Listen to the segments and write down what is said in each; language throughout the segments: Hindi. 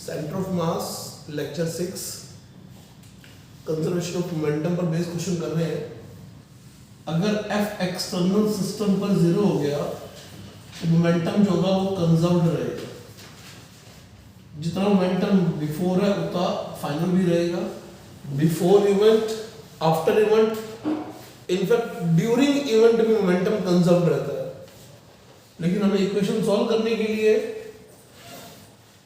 Centre of mass lecture 6 conservation of momentum पर बेस्ड क्वेश्चन कर रहे हैं। अगर एफ एक्सटर्नल सिस्टम पर जीरो हो गया तो मोमेंटम जो होगा वो कंजर्व्ड रहेगा। जितना मोमेंटम बिफोर है उतना फाइनल भी रहेगा। Before event, after event, in fact during event भी मोमेंटम कंजर्व्ड रहता है। लेकिन हमें इक्वेशन सॉल्व करने के लिए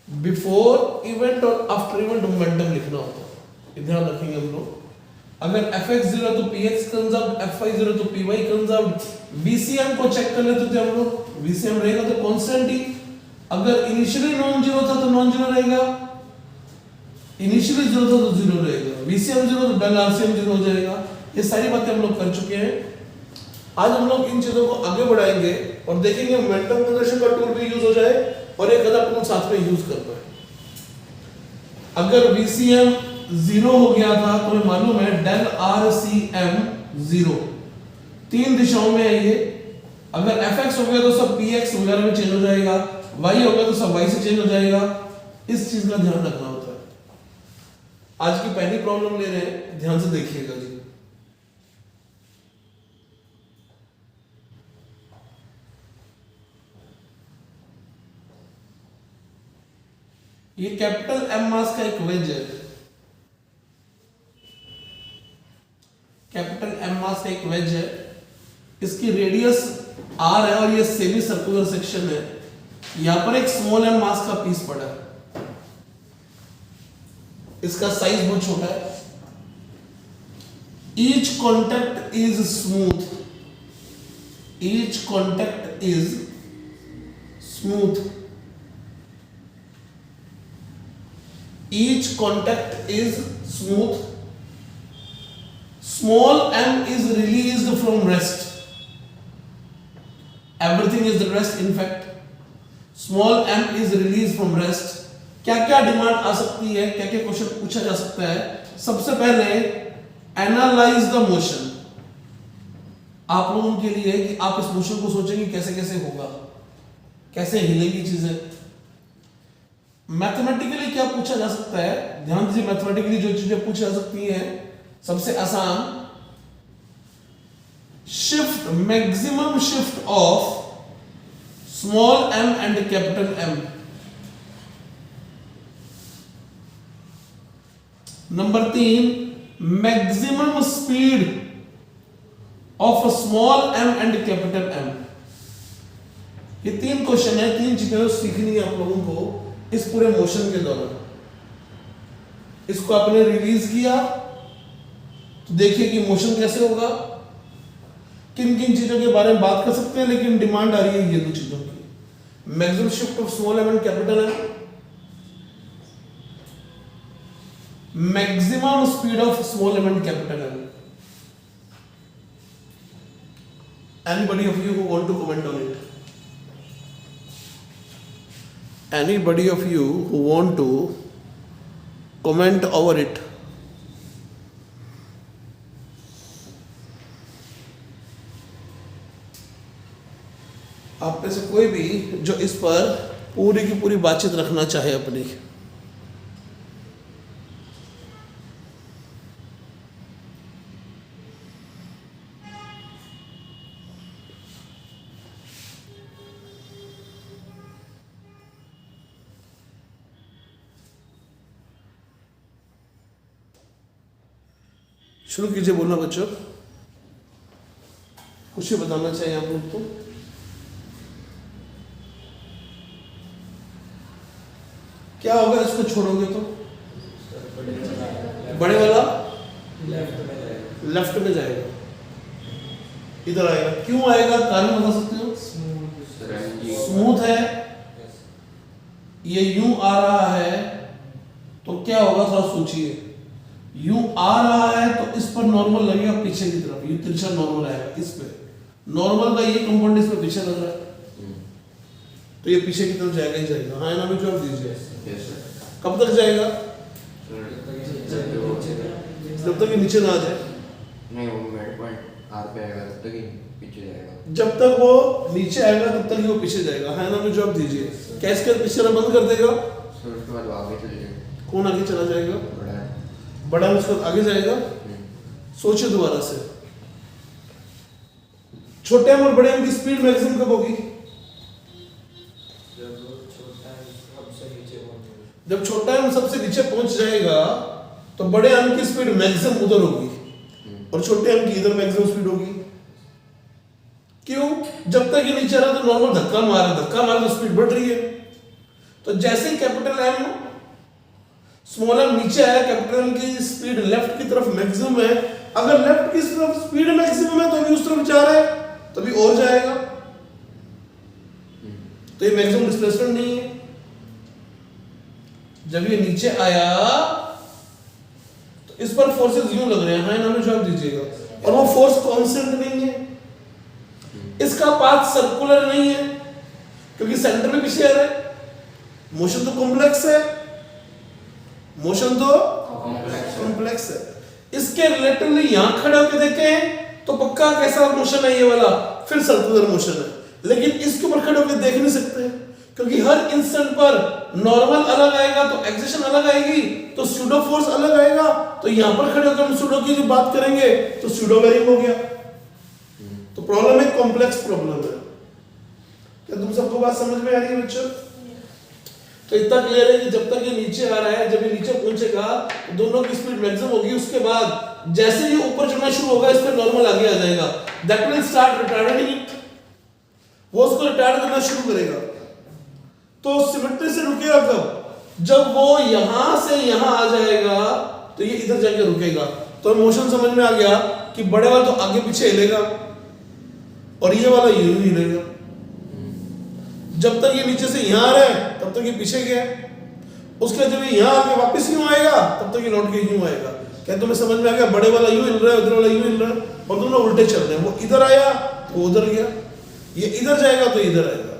बिफोर इवेंट और आफ्टर इवेंट मोमेंटम लिखना होता है। ध्यान रखेंगे हम लोग। अगर fx 0 तो px कंजर्व्ड, fy 0 तो py कंजर्व्ड। VCM को चेक कर लेते थे हम लोग, VCM रहेगा तो कांस्टेंट ही। अगर इनिशियली नॉन जीरो था तो नॉन जीरो रहेगा, इनिशियली जीरो था तो जीरो रहेगा। VCM 0 तो डेल RCM 0 हो जाएगा। ये सारी बातें हम लोग कर चुके हैं। आज हम लोग इन चीजों को आगे बढ़ाएंगे और देखेंगे मोमेंटम कंजर्वेशन का टूल भी यूज हो जाए और एक अदर टूल साथ में यूज कर पाए। अगर VCM 0 हो गया था तो हमें मालूम है डेल RCM 0 तीन दिशाओं में है ये। अगर fx हो गया तो सब px वगैरह में चेंज हो जाएगा, y हो गया तो सब y से चेंज हो जाएगा। इस चीज का ध्यान रखना होता है। आज की पहली प्रॉब्लम ले रहे हैं, ध्यान से देखिएगा जी। ये कैपिटल M मास का एक वेज है। कैपिटल M मास का एक वेज है। इसकी रेडियस r है और ये सेमी सर्कुलर सेक्शन है। यहां पर एक स्मॉल m मास का पीस पड़ा है। इसका साइज बहुत छोटा है। Each contact is smooth, each contact is smooth, each contact is smooth. Small m is released from rest. Everything is the rest in fact. Small m is released from rest. क्या क्या डिमांड आ सकती है, क्या क्या क्वेश्चन पूछा जा सकता है। सबसे पहले एनालाइज द मोशन। आप लोगों के लिए कि आप इस मोशन को सोचेंगे कैसे कैसे होगा, कैसे हिलेंगी चीजें। मैथमेटिकली क्या पूछा जा सकता है, ध्यान दीजिए। मैथमेटिकली जो चीजें पूछी जा सकती हैं, सबसे आसान shift, maximum shift of small m and capital M। Number 3, maximum speed of small m and capital M। ये तीन क्वेश्चन है, तीन चीजें सीखनी है आप लोगों को इस पूरे मोशन के दौरान। इसको आपने रिलीज किया तो देखिए कि मोशन कैसे होगा। किन किन चीजों के बारे में बात कर सकते हैं, लेकिन डिमांड आ रही है ये दो चीजों की। Maximum shift of small m and capital M, maximum speed of small m and capital M। Anybody of you who want to comment on it? Anybody of you who want to comment over it? आप में से कोई भी जो इस पर पूरी की पूरी बातचीत रखना चाहे अपनी। शुरू कीजिए बोलना बच्चों। कुछ ही बताना चाहिए आप लोग को। क्या होगा इसको छोड़ोगे तो? बड़े वाला लेफ्ट में जाएगा, इधर आएगा। क्यों आएगा, कारण बता सकते हो? स्मूथ है, ये यूं आ रहा है तो क्या होगा, थोड़ा सोचिए। यूं आ रहा है तो इस पर नॉर्मल लगेगा पीछे की तरफ, ये तिरछा नॉर्मल आएगा इस पे। नॉर्मल का ये कंपाउंड इसमें पीछे लग रहा है तो ये पीछे की तरफ जाएगा ही जाएगा। हाँ, ना भी जवाब दीजिए। कब तक जाएगा? जब तक ये नीचे ना आ जाए। नहीं, वो मिड पॉइंट आर पे आएगा तब तक ही पीछे जाएगा। जब तक वो नीचे आएगा तब तक ही वो पीछे जाएगा। हाँ, ना भी जवाब दीजिए। क्या इसके पीछे ना बंद कर देगा? तो उसके बाद वो आगे चले जाएंगे। कौन आगे चला जाएगा? बड़ा है। बड़ा उसके बाद आगे जाएगा। सोचिए दोबारा से, छोटे एम और बड़े एम की स्पीड मैक्सिमम कब होगी? जब छोटा एम सबसे नीचे पहुंच जाएगा तो बड़े एम की स्पीड मैक्सिमम उधर होगी और छोटे एम की इधर मैक्सिमम स्पीड होगी। क्यों? जब तक ये नीचे रहा तो नॉर्मल धक्का मारे तो स्पीड बढ़ रही है। तो जैसे ही कैपिटल एम स्मॉल एम नीचे आया, कैपिटल एम की स्पीड लेफ्ट की तरफ मैक्सिमम है। अगर लेफ्ट की तरफ स्पीड मैक्सिमम है तो अभी उस तरफ जा रहा है, तभी और जाएगा। तो ये मैक्सिमम डिस्प्लेसमेंट नहीं है। जब ये नीचे आया तो इस पर फोर्सेस यूं लग रहे हैं, हाँ ना में जवाब दीजिएगा, और वो फोर्स कांस्टेंट नहीं है। इसका पाथ सर्कुलर नहीं है क्योंकि सेंटर में पीछे आ रहा है। मोशन तो कॉम्प्लेक्स है, मोशन तो कॉम्प्लेक्स है। इसके रिलेटिवली यहां खड़े होकर देखें तो पक्का कैसा मोशन है ये वाला, फिर सर्कुलर मोशन है। लेकिन इसके ऊपर खड़े होकर देख नहीं सकते क्योंकि हर इंस्टेंट पर नॉर्मल अलग आएगा तो एक्सेशन अलग आएगी, तो स्यूडो फोर्स अलग आएगा। तो यहां पर खड़े होकर हम स्यूडो की जो बात करेंगे तो स्यूडो बेरिंग हो गया। तो प्रॉब्लम एक कॉम्प्लेक्स प्रॉब्लम है। क्या तुम सबको बात समझ में आ रही है बच्चों? तो इतना क्लियर है कि जब तक ये नीचे आ रहा है, जब ये नीचे पहुंचेगा तो दोनों की स्पीड मैक्सिमम होगी। उसके बाद जैसे ये ऊपर चढ़ना शुरू होगा इस पर नॉर्मल आगे आ जाएगा। That will start retarding it, वो उसको रिटार्ड करना शुरू करेगा। तो सिमेट्री से रुकेगा कब? जब वो यहां से यहां आ जाएगा तो ये इधर जाके रुकेगा। तो मोशन समझ में आ गया कि बड़े वाला तो आगे पीछे हिलेगा और ये वाला यूं ही हिलेगा। जब तक ये नीचे से यहां आ रहा है तब तक ये पीछे गया, उसके जब ये यहां आके वापस यूं आएगा तब तक ये लौट के यूं आएगा। क्या तुम्हें समझ में आ गया? बड़े वाला यूं हिल रहा है, उधर वाला यूं हिल रहा है और दोनों उल्टे चल रहे हैं। वो इधर आया तो उधर गया, ये इधर जाएगा तो इधर आएगा।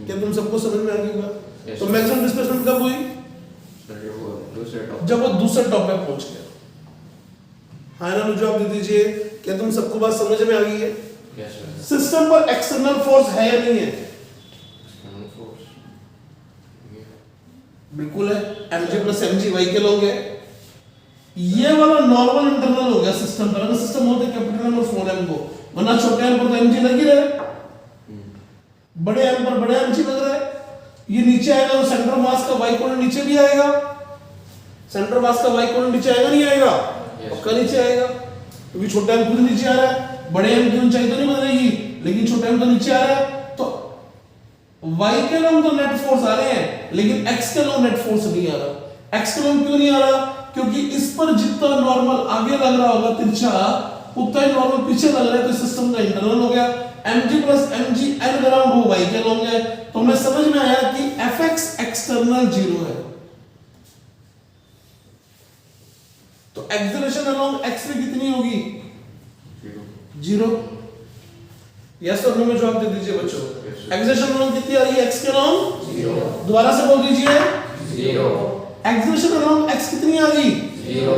क्या तुम सबको समझ में आ गया? तो मैक्सिमम डिस्प्लेसमेंट कब हुई? जब वो दूसरे टॉप पे पहुंच गया। हाँ ना, जवाब दे दीजिए। क्या तुम सबको बात समझ में आ गई है? सिस्टम पर एक्सटर्नल फोर्स है या नहीं है? बिल्कुल है। mg प्लस mg y के लोग है। ये वाला नॉर्मल इंटरनल हो गया सिस्टम पर। अगर सिस्टम होते कैपिटल एम और स्मॉल एम को, वरना छोटे एम पर तो mg लग ही रहा है, बड़े एम पर बड़े mg लग रहा है। ये नीचे आएगा तो सेंटर मास का y कोऑर्डिनेट नीचे भी आएगा। सेंटर मास का y कोऑर्डिनेट नीचे आएगा नहीं आएगा? पक्का नीचे आएगा क्योंकि छोटा एम खुद नीचे आ रहा है। बड़े एम की ऊंचाई तो नहीं बदलेगी लेकिन छोटा एम तो नीचे आ रहा है। तो y के लॉन्ग तो नेट फोर्स आ रहे हैं लेकिन x के लॉन्ग नेट फोर्स नहीं आ रहा। x के लॉन्ग क्यों नहीं आ रहा? क्योंकि इस पर जितना नॉर्मल आगे लग रहा होगा तिरछा, उतना ही नॉर्मल पीछे लग रहा है। तो सिस्टम का इंटरनल हो गया। mg plus mg n ground वो y के लॉन्ग है। तो हमें समझ में आया कि fx एक्सटर्नल 0 है। तो एक्सेलरेशन अलोंग x में कितनी होगी? 0। यस और नो में जवाब दे दीजिए बच्चों। एक्सेलरेशन अलोंग कितनी आ रही है? x के अलोंग 0। दोबारा से बोल दीजिए 0। एक्सेलरेशन अलोंग x कितनी आ गई? 0।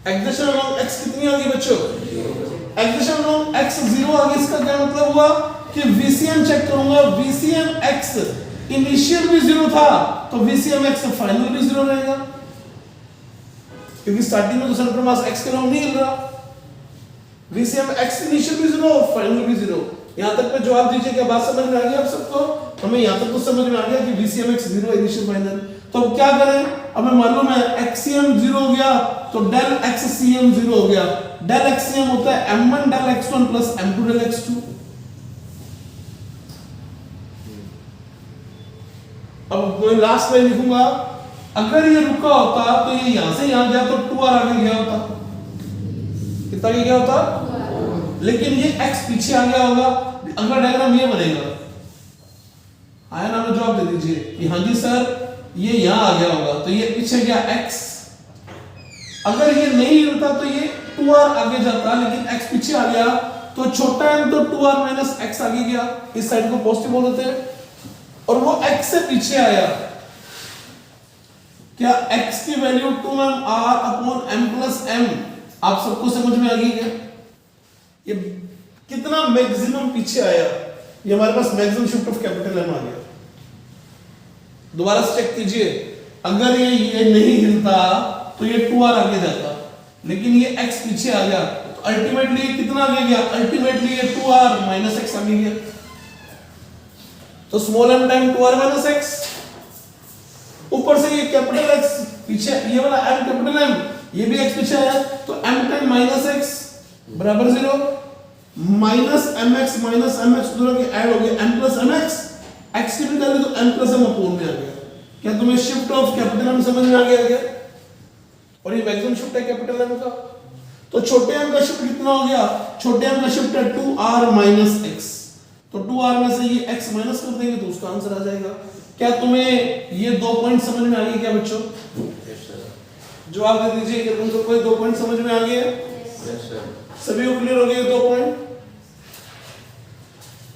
एक्सेलरेशन अलोंग x कितनी आ गई बच्चों? 0। एक्सेलरेशन अलोंग x 0 आ गई। इसका क्या मतलब हुआ कि VCM चेक करूंगा, VCM x इनिशियल भी 0 था तो VCM x फाइनल भी 0 रहेगा क्योंकि स्टार्टिंग में तो सेंटर मास x के लॉन्ग नहीं हिल रहा। VCM x इनिशियल भी 0 फाइनल भी 0। यहां तक पे जवाब दीजिए। क्या बात समझ में आ गई आप सबको? हमें यहां तक तो समझ में आ गया कि VCM x 0 इनिशियल फाइनल। तो अब क्या करें? हमें मालूम है XCM 0 हो गया तो डेल XCM 0 हो गया। डेल XCM होता है m1 del x1 plus m2 del x2। अब मैं लास्ट में लिखूंगा, अगर ये रुका होता तो ये यहां से यहां गया तो 2r आगे गया होता। कितना आगे गया होता? लेकिन ये x पीछे आ गया होगा। अगला डायग्राम ये बनेगा। आया ना? जवाब दे दीजिए कि हाँ जी सर ये यहां आ गया होगा तो ये पीछे गया x। अगर ये नहीं हिलता तो ये 2r आगे जाता, लेकिन x पीछे आ गया तो छोटा m तो 2r माइनस x आगे गया। इस साइड को पॉजिटिव बोल देते हैं। और वो x से पीछे आया। क्या x की value 2mr upon m plus m आप सबको समझ में आ गई क्या? ये कितना मैक्सिमम पीछे आया? ये हमारे पास maximum shift of capital m आ गया। दोबारा से चेक कीजिए, अगर ये नहीं हिलता तो ये 2r आगे जाता, लेकिन ये x पीछे आ गया तो अल्टीमेटली कितना आगे गया, अल्टीमेटली ये 2r माइनस x आगे गया। तो small m time 2r minus x, ऊपर से ये कैपिटल X पीछे, ये वाला m कैपिटल M, ये भी x पीछे आया, तो m टाइम माइनस x बराबर 0, माइनस mx दोनों के ऐड हो गए m प्लस mx, x की भी वैल्यू तो m प्लस m अपोन में आ गया। क्या तुम्हें शिफ्ट ऑफ कैपिटल M समझ में आ गया क्या? और ये मैक्सिमम शिफ्ट है कैपिटल M का, तो छोटे m का शिफ्ट कितना हो गया, छोटे m का शिफ्ट है 2r माइनस x, तो 2r में से ये x माइनस कर देंगे तो उसका आंसर आ जाएगा। क्या तुम्हें ये 2 पॉइंट समझ में आ गए क्या बच्चों? जवाब दे दीजिए कि तुम सबको 2 पॉइंट समझ में आ गए? सभी को क्लियर हो गए 2 पॉइंट?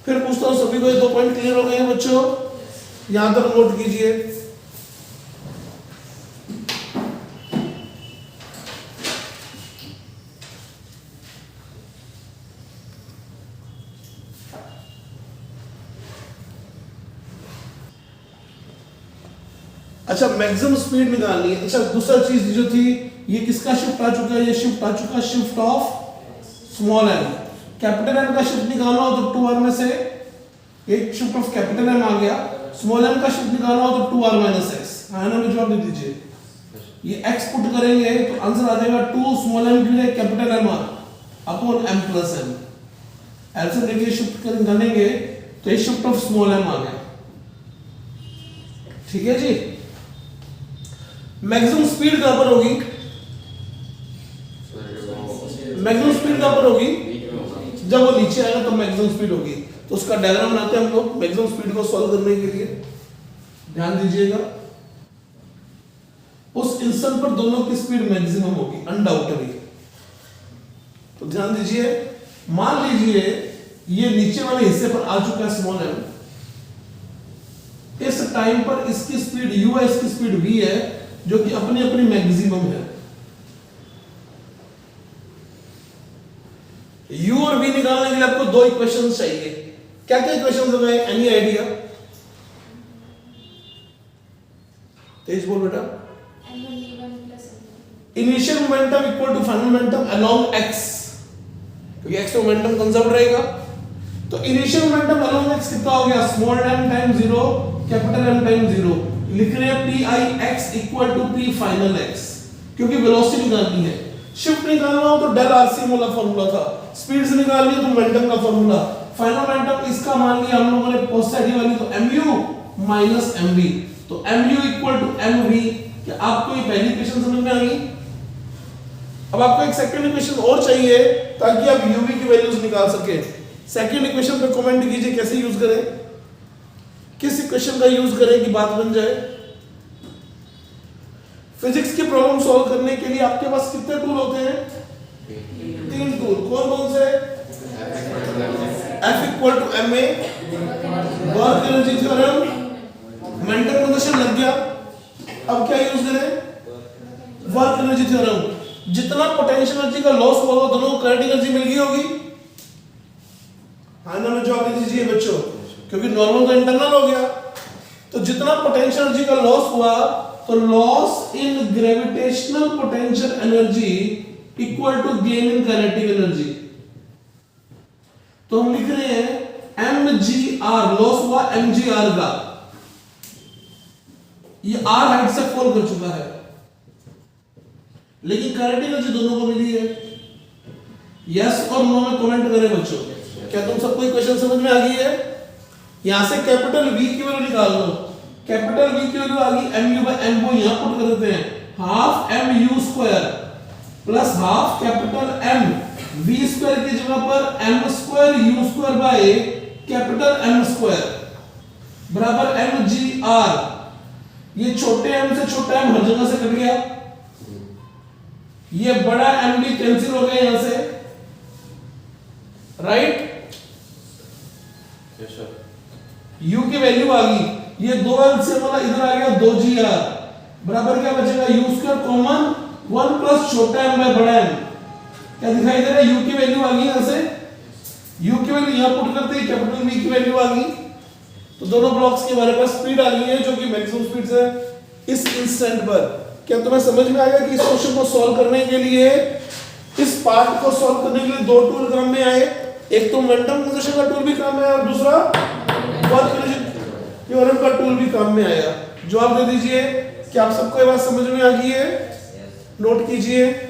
फिर पूछता हूं, सभी को ये 2 पॉइंट क्लियर हो गए हैं बच्चों? यहां तक नोट कीजिए। अच्छा, मैक्सिमम स्पीड निकालनी है। अच्छा, दूसरा चीज जो थी, ये किसका शिफ्ट आ चुका है, ये शिफ्ट आ चुका है shift of small m। Capital M का शिफ्ट निकालना हो तो 2r में से एक शिफ्ट ऑफ कैपिटल M आ गया, स्मॉल m का शिफ्ट निकालना हो तो 2r माइनस x। हाँ ना, में जवाब दे दीजिए। ये x पुट करेंगे तो आंसर आ जाएगा 2 स्मॉल m की capital M upon m plus m। ऐसे देखिए शिफ्ट करेंगे तो ये शिफ्ट ऑफ स्मॉल m आ गया। ठीक है जी। मैक्सिमम स्पीड कहां पर होगी, मैक्सिमम स्पीड कहां पर होगी, जब वो नीचे आएगा तो मैक्सिमम स्पीड होगी। तो उसका डायग्राम बनाते हैं हम लोग मैक्सिमम स्पीड को सॉल्व करने के लिए। ध्यान दीजिएगा, उस इंस्टेंट पर दोनों की स्पीड मैक्सिमम होगी अनडाउटेबली। तो ध्यान दीजिए, मान लीजिए ये नीचे वाले हिस्से पर आ चुका है स्मॉल m, इस टाइम पर इसकी स्पीड u है, इसकी स्पीड v है, जो कि अपनी अपनी मैक्सिमम है। u और v निकालने के लिए आपको 2 इक्वेशंस चाहिए। क्या क्या इक्वेशंस होंगे, एनी आइडिया? तेज बोल बेटा। Initial momentum equal to final momentum along x, क्योंकि x पे मोमेंटम कंजर्व रहेगा। तो इनिशियल मोमेंटम अलोंग x कितना हो गया, small m time 0 capital M time 0। लिख रहे हैं pi x equal to p final x, क्योंकि वेलोसिटी निकालनी है। शिफ्ट निकालना हो तो डेल rc वाला फार्मूला था, स्पीड से निकालनी है तो मोमेंटम का फार्मूला। फाइनल मोमेंटम इसका मान लिया हम लोगों ने पॉजिटिव वाली, तो mu माइनस mv, तो mu इक्वल टू mv। क्या आपको ये पहली इक्वेशन समझ में आ गई? अब आपको एक सेकंड इक्वेशन और चाहिए ताकि आप uv की वैल्यूज निकाल सके। सेकंड इक्वेशन पे कमेंट कीजिए कैसे यूज करें, किस इक्वेशन का यूज करें कि बात बन जाए। फिजिक्स की प्रॉब्लम सॉल्व करने के लिए आपके पास कितने टूल होते हैं? 3 टूल। कौन कौन से? F equal to ma, work energy theorem, momentum conservation लग गया। अब क्या यूज करें? Work energy theorem. जितना पोटेंशियल एनर्जी का लॉस हुआ दोनों को काइनेटिक एनर्जी मिल गई होगी। हाँ ना, में जवाब दे दीजिए बच्चों, क्योंकि नॉर्मल तो इंटरनल हो गया। तो जितना पोटेंशियल एनर्जी का लॉस हुआ, तो loss in gravitational potential energy equal to gain in kinetic energy. तो हम लिख रहे हैं mgr, लॉस हुआ mgr का, ये r हाइट से फॉल कर चुका है, लेकिन काइनेटिक एनर्जी दोनों को मिली है। यस और नो में कमेंट करें बच्चों। क्या तुम सबको इक्वेशन समझ में आ गई है? यहां से कैपिटल V की वैल्यू निकाल लो। कैपिटल V की वैल्यू आ गई mu by m, को यहां पुट कर देते हैं, half mu square plus half capital M, v square की जगह पर m square u square by capital M square बराबर mgr। ये छोटे m से छोटा m हर जगह से कट गया, ये बड़ा m भी कैंसिल हो गया यहां से, राइट? Yes sir. u की वैल्यू आ गई, ये 2l से वाला इधर आ गया 2gr बराबर क्या बचेगा, u स्क्वायर कॉमन 1 प्लस छोटा m बाय बड़ा m। क्या दिखाई दे रहा है? u की वैल्यू आ गई यहां से, u की वैल्यू यहां पुट करते ही कैपिटल V की वैल्यू आ गई। तो दोनों ब्लॉक्स की हमारे पास स्पीड आ गई है जो कि मैक्सिमम स्पीड है इस इंस्टेंट पर। क्या तुम्हें समझ में आ गया कि इस क्वेश्चन को सॉल्व करने के लिए, इस पार्ट को सॉल्व करने के लिए दो टूल काम में आए, एक तो मोमेंटम कंजर्वेशन का टूल भी काम में आया और दूसरा वर्क थ्योरम का टूल भी काम में आया। जवाब दे दीजिए। क्या आप सबको ये बात समझ में आ गई है? नोट कीजिए।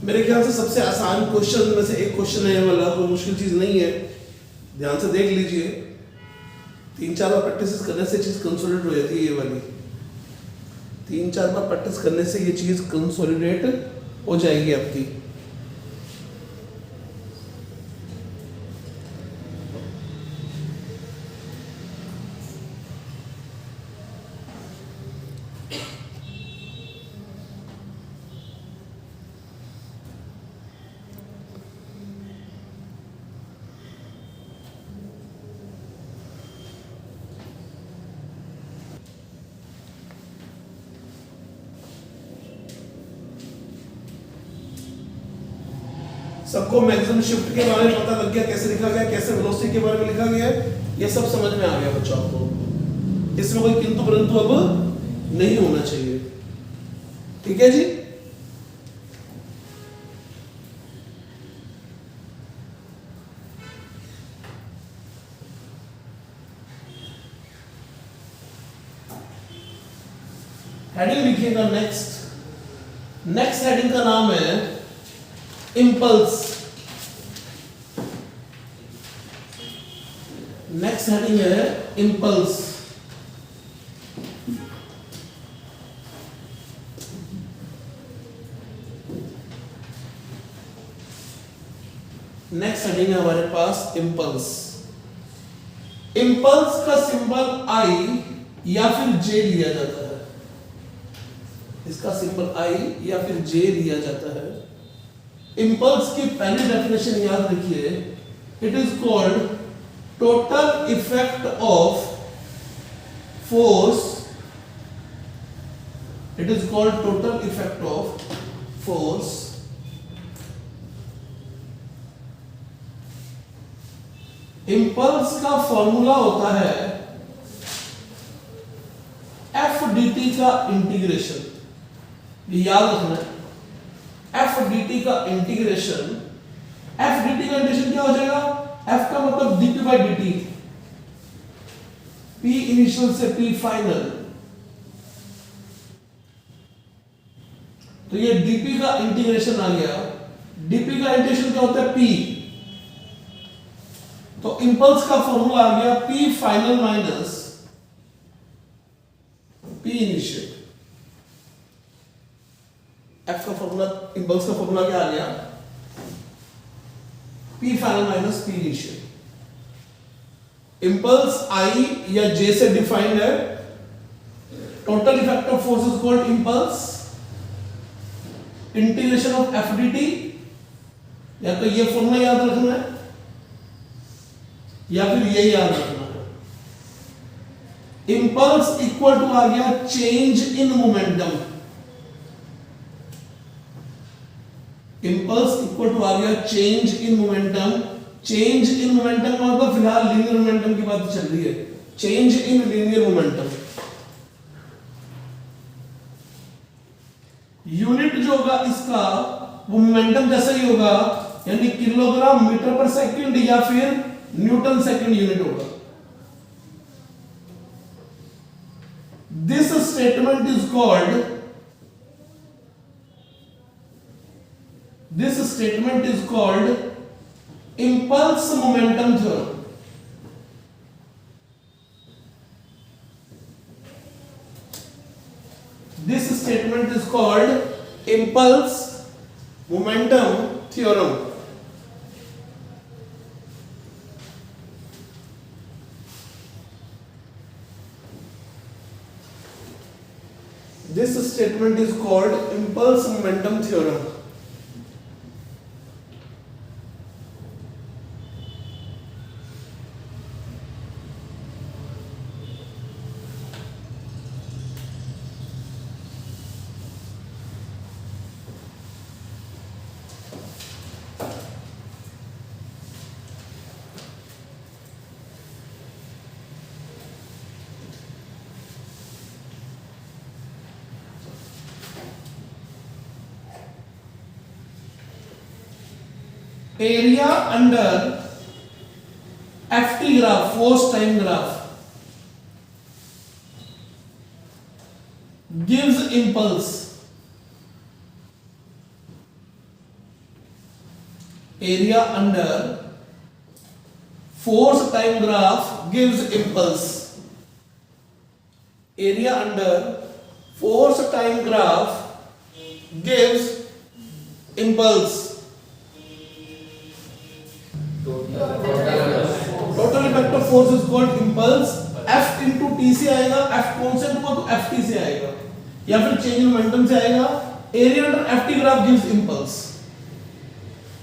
मेरे ख्याल से सबसे आसान क्वेश्चन में से एक क्वेश्चन है ये वाला, कोई मुश्किल चीज नहीं है। ध्यान से देख लीजिए। 3-4 बार प्रैक्टिस करने से चीज कंसोलिडेट हो जाती है ये वाली। 3-4 बार प्रैक्टिस करने से ये चीज कंसोलिडेट हो जाएगी आपकी। सबको मैक्सिमम शिफ्ट के बारे में पता लग गया, कैसे लिखा गया, कैसे वेलोसिटी के बारे में लिखा गया, ये सब समझ में आ गया बच्चों आपको। इसमें कोई किंतु परंतु अब नहीं होना चाहिए। ठीक है जी। हेडिंग लिखिएगा नेक्स्ट। नेक्स्ट हेडिंग का नाम है इम्पल्स। नेक्स्ट हेडिंग है इम्पल्स। नेक्स्ट हेडिंग है हमारे पास इम्पल्स। इम्पल्स का सिंबल आई या फिर जे लिया जाता है। इसका सिंबल आई या फिर जे लिया जाता है। इम्पल्स की पहली डेफिनेशन याद रखिए। It is called total effect of force. It is called total effect of force impulse का फॉर्मूला होता है एफ डी टी का इंटीग्रेशन। ये याद रखना है। एफ डी टी का इंटीग्रेशन। एफ डी टी का इंटीग्रेशन क्या हो जाएगा? एफ का मतलब DP by D T. P initial से पी फाइनल। तो ये डीपी का इंटीग्रेशन आ गया। डीपी का इंटीग्रेशन क्या होता है? पी। तो इंपल्स का फॉर्मूला आ गया P final minus P initial. F का फॉर्मूला, इंपल्स का फॉर्मूला क्या आ गया? P final minus P initial. Impulse I या जे से डिफाइंड है। Total effect of force is called impulse. Integration of F D T, या तो ये फॉर्मूला याद रखना है या फिर ये याद रखना है। इंपल्स इक्वल टू आ गया change in momentum. Impulse equal to आ गया change in momentum. Change in momentum का मतलब फिलहाल लीनियर मोमेंटम की बात चल रही है। Change in linear momentum. Unit जो होगा इसका वो मोमेंटम जैसा ही होगा, यानी किलोग्राम मीटर पर सेकंड या फिर न्यूटन सेकंड यूनिट होगा। This statement is called impulse momentum theorem. This statement is called impulse momentum theorem. This statement is called impulse momentum theorem. Area under FT graph, force time graph, gives impulse. Area under force time graph gives impulse. Area under force time graph gives impulse. Total effect of force is called impulse. F into T से आएगा, F कांस्टेंट हुआ तो FT से आएगा, या फिर चेंज इन मोमेंटम से आएगा। Area under FT graph gives impulse.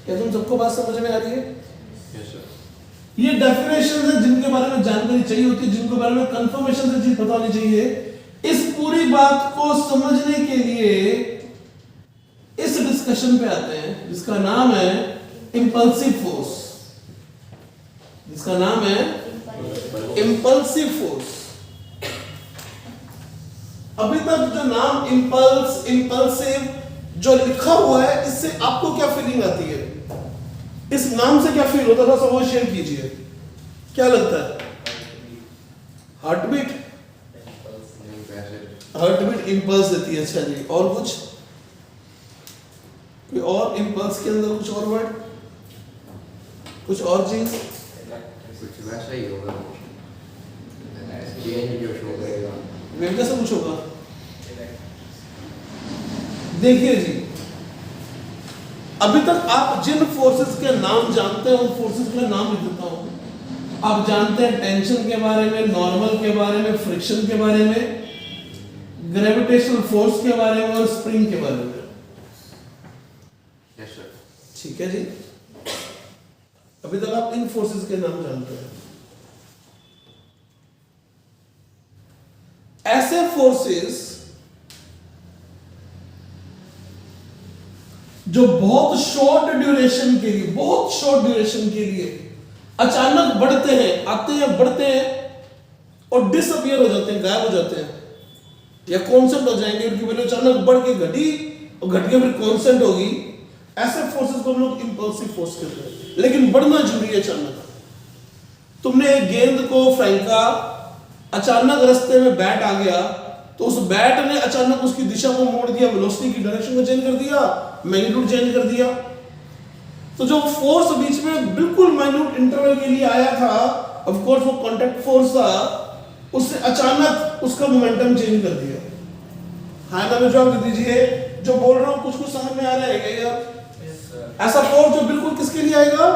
क्या तुम सबको बात समझ में आ रही है? Yes sir. ये डेफिनेशन है जिनके बारे में जानकारी चाहिए होती है, जिनके बारे में कंफर्मेशन से चीज पता होनी चाहिए। इस पूरी बात को समझने के लिए इस डिस्कशन पे आते हैं जिसका नाम है इंपल्सिव फोर्स। जिसका नाम है इंपल्सिव फोर्स। अभी तक जो नाम इंपल्स, इंपल्सिव जो लिखा हुआ है, इससे आपको क्या फीलिंग आती है? इस नाम से क्या फील होता था? सब वो शेयर कीजिए। क्या लगता है? Heart beat? Heart beat impulse देती है। अच्छा जी, और कुछ? कोई और इंपल्स के अंदर कुछ और वर्ड, कुछ और चीज? कुछ वैसा ही होगा, चेंज जो शो करेगा। वेग से कुछ होगा। देखिए जी, अभी तक आप जिन फोर्सेस के नाम जानते हैं उन फोर्सेस के नाम लिख देता हूं। आप जानते हैं टेंशन के बारे में, नॉर्मल के बारे में, फ्रिक्शन के बारे में, ग्रेविटेशनल फोर्स के बारे में और स्प्रिंग के बारे में। Yes sir. ठीक है जी, अभी तक आप इन फोर्सेस के नाम जानते हैं। ऐसे फोर्सेस जो बहुत शॉर्ट ड्यूरेशन के लिए, बहुत शॉर्ट ड्यूरेशन के लिए अचानक बढ़ते हैं, आते हैं, बढ़ते हैं और डिसअपियर हो जाते हैं, गायब हो जाते हैं या कांस्टेंट हो जाएंगे। उनकी वैल्यू अचानक बढ़ के घटी और घट के फिर कांस्टेंट होगी। ऐसे फोर्सेस को हम लोग इंपल्सिव फोर्स कहते हैं। लेकिन बढ़ना जरूरी है अचानक। तुमने एक गेंद को फेंका, अचानक रास्ते में बैट आ गया, तो उस बैट ने अचानक उसकी दिशा को मोड़ दिया, वेलोसिटी की डायरेक्शन को चेंज कर दिया, मैग्नीट्यूड चेंज कर दिया। तो जो फोर्स बीच में बिल्कुल माइन्यूट इंटरवल के लिए आया था, ऑफ कोर्स वो कांटेक्ट फोर्स था, उससे अचानक उसका मोमेंटम चेंज कर दिया। हाँ ना, जवाब दे दीजिए। जो बोल रहा हूं कुछ समझ में आ रहा है क्या यार? ऐसा फोर्स जो बिल्कुल किसके लिए आएगा?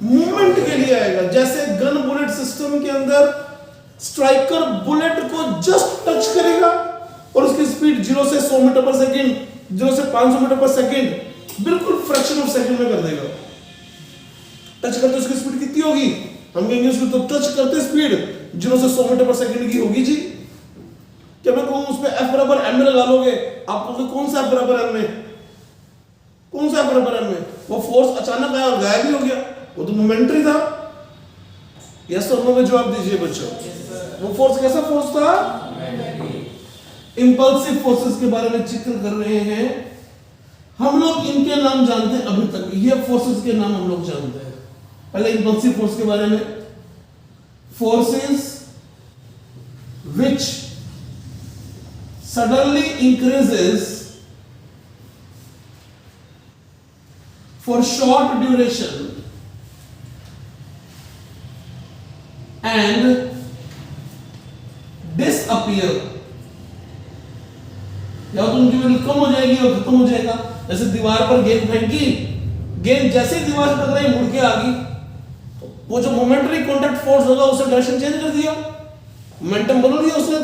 मूवमेंट के लिए आएगा। जैसे गन बुलेट सिस्टम के अंदर स्ट्राइकर बुलेट को जस्ट टच करेगा और उसकी स्पीड 0 से 100 मीटर पर सेकंड, 0 से 500 मीटर पर सेकंड बिल्कुल फ्रैक्शन ऑफ सेकंड में कर देगा। टच करते उसकी स्पीड कितनी होगी? हम कहेंगे उसको तो टच करते स्पीड 0 से 100 मीटर पर सेकंड की होगी जी। क्या मैं कहूँ उस पे F बराबर m लगा लोगे, आप कहोगे कौन सा F बराबर m में? कौन सा F बराबर m में? वो फोर्स अचानक आया और गायब भी हो गया, वो तो मोमेंटरी था। यस और नो में जवाब दीजिए बच्चों। वो फोर्स कैसा फोर्स था? इंपल्सिव फोर्सेस के बारे में जिक्र कर रहे हैं हम लोग। इनके नाम जानते हैं अभी तक, ये फोर्सेस के नाम हम लोग जानते हैं। पहले इंपल्सिव फोर्स के बारे में, forces which suddenly increases for short duration and disappear, या तो उनकी वैल्यू कम हो जाएगी और खत्म हो जाएगा, जैसे दीवार पर गेंद फेंकी, गेंद जैसे ही दीवार से टकराई मुड़ के आ गई, तो वो जो मोमेंटरी कॉन्टैक्ट फोर्स होगा उसने डायरेक्शन चेंज कर दिया, मोमेंटम बदल दिया उसने।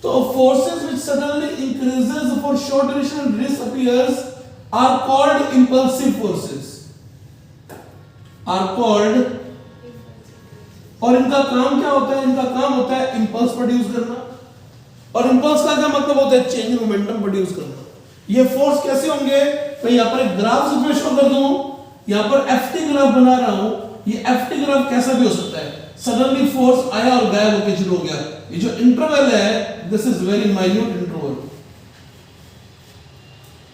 तो forces which suddenly increases for short duration and disappears are called impulsive forces, are called, और इनका काम क्या होता है? इनका काम होता है इंपल्स प्रोड्यूस करना, और इंपल्स का क्या मतलब होता है? चेंज मोमेंटम प्रोड्यूस करना। ये फोर्स कैसे होंगे? मैं यहाँ पर एक ग्राफ से शो कर दूं, यहाँ पर एफटी ग्राफ बना रहा हूं। ये एफटी ग्राफ कैसा भी हो सकता है, सडनली फोर्स आया और गायब होकर शुरू हो गया। ये जो इंटरवल है, this is very minute interval.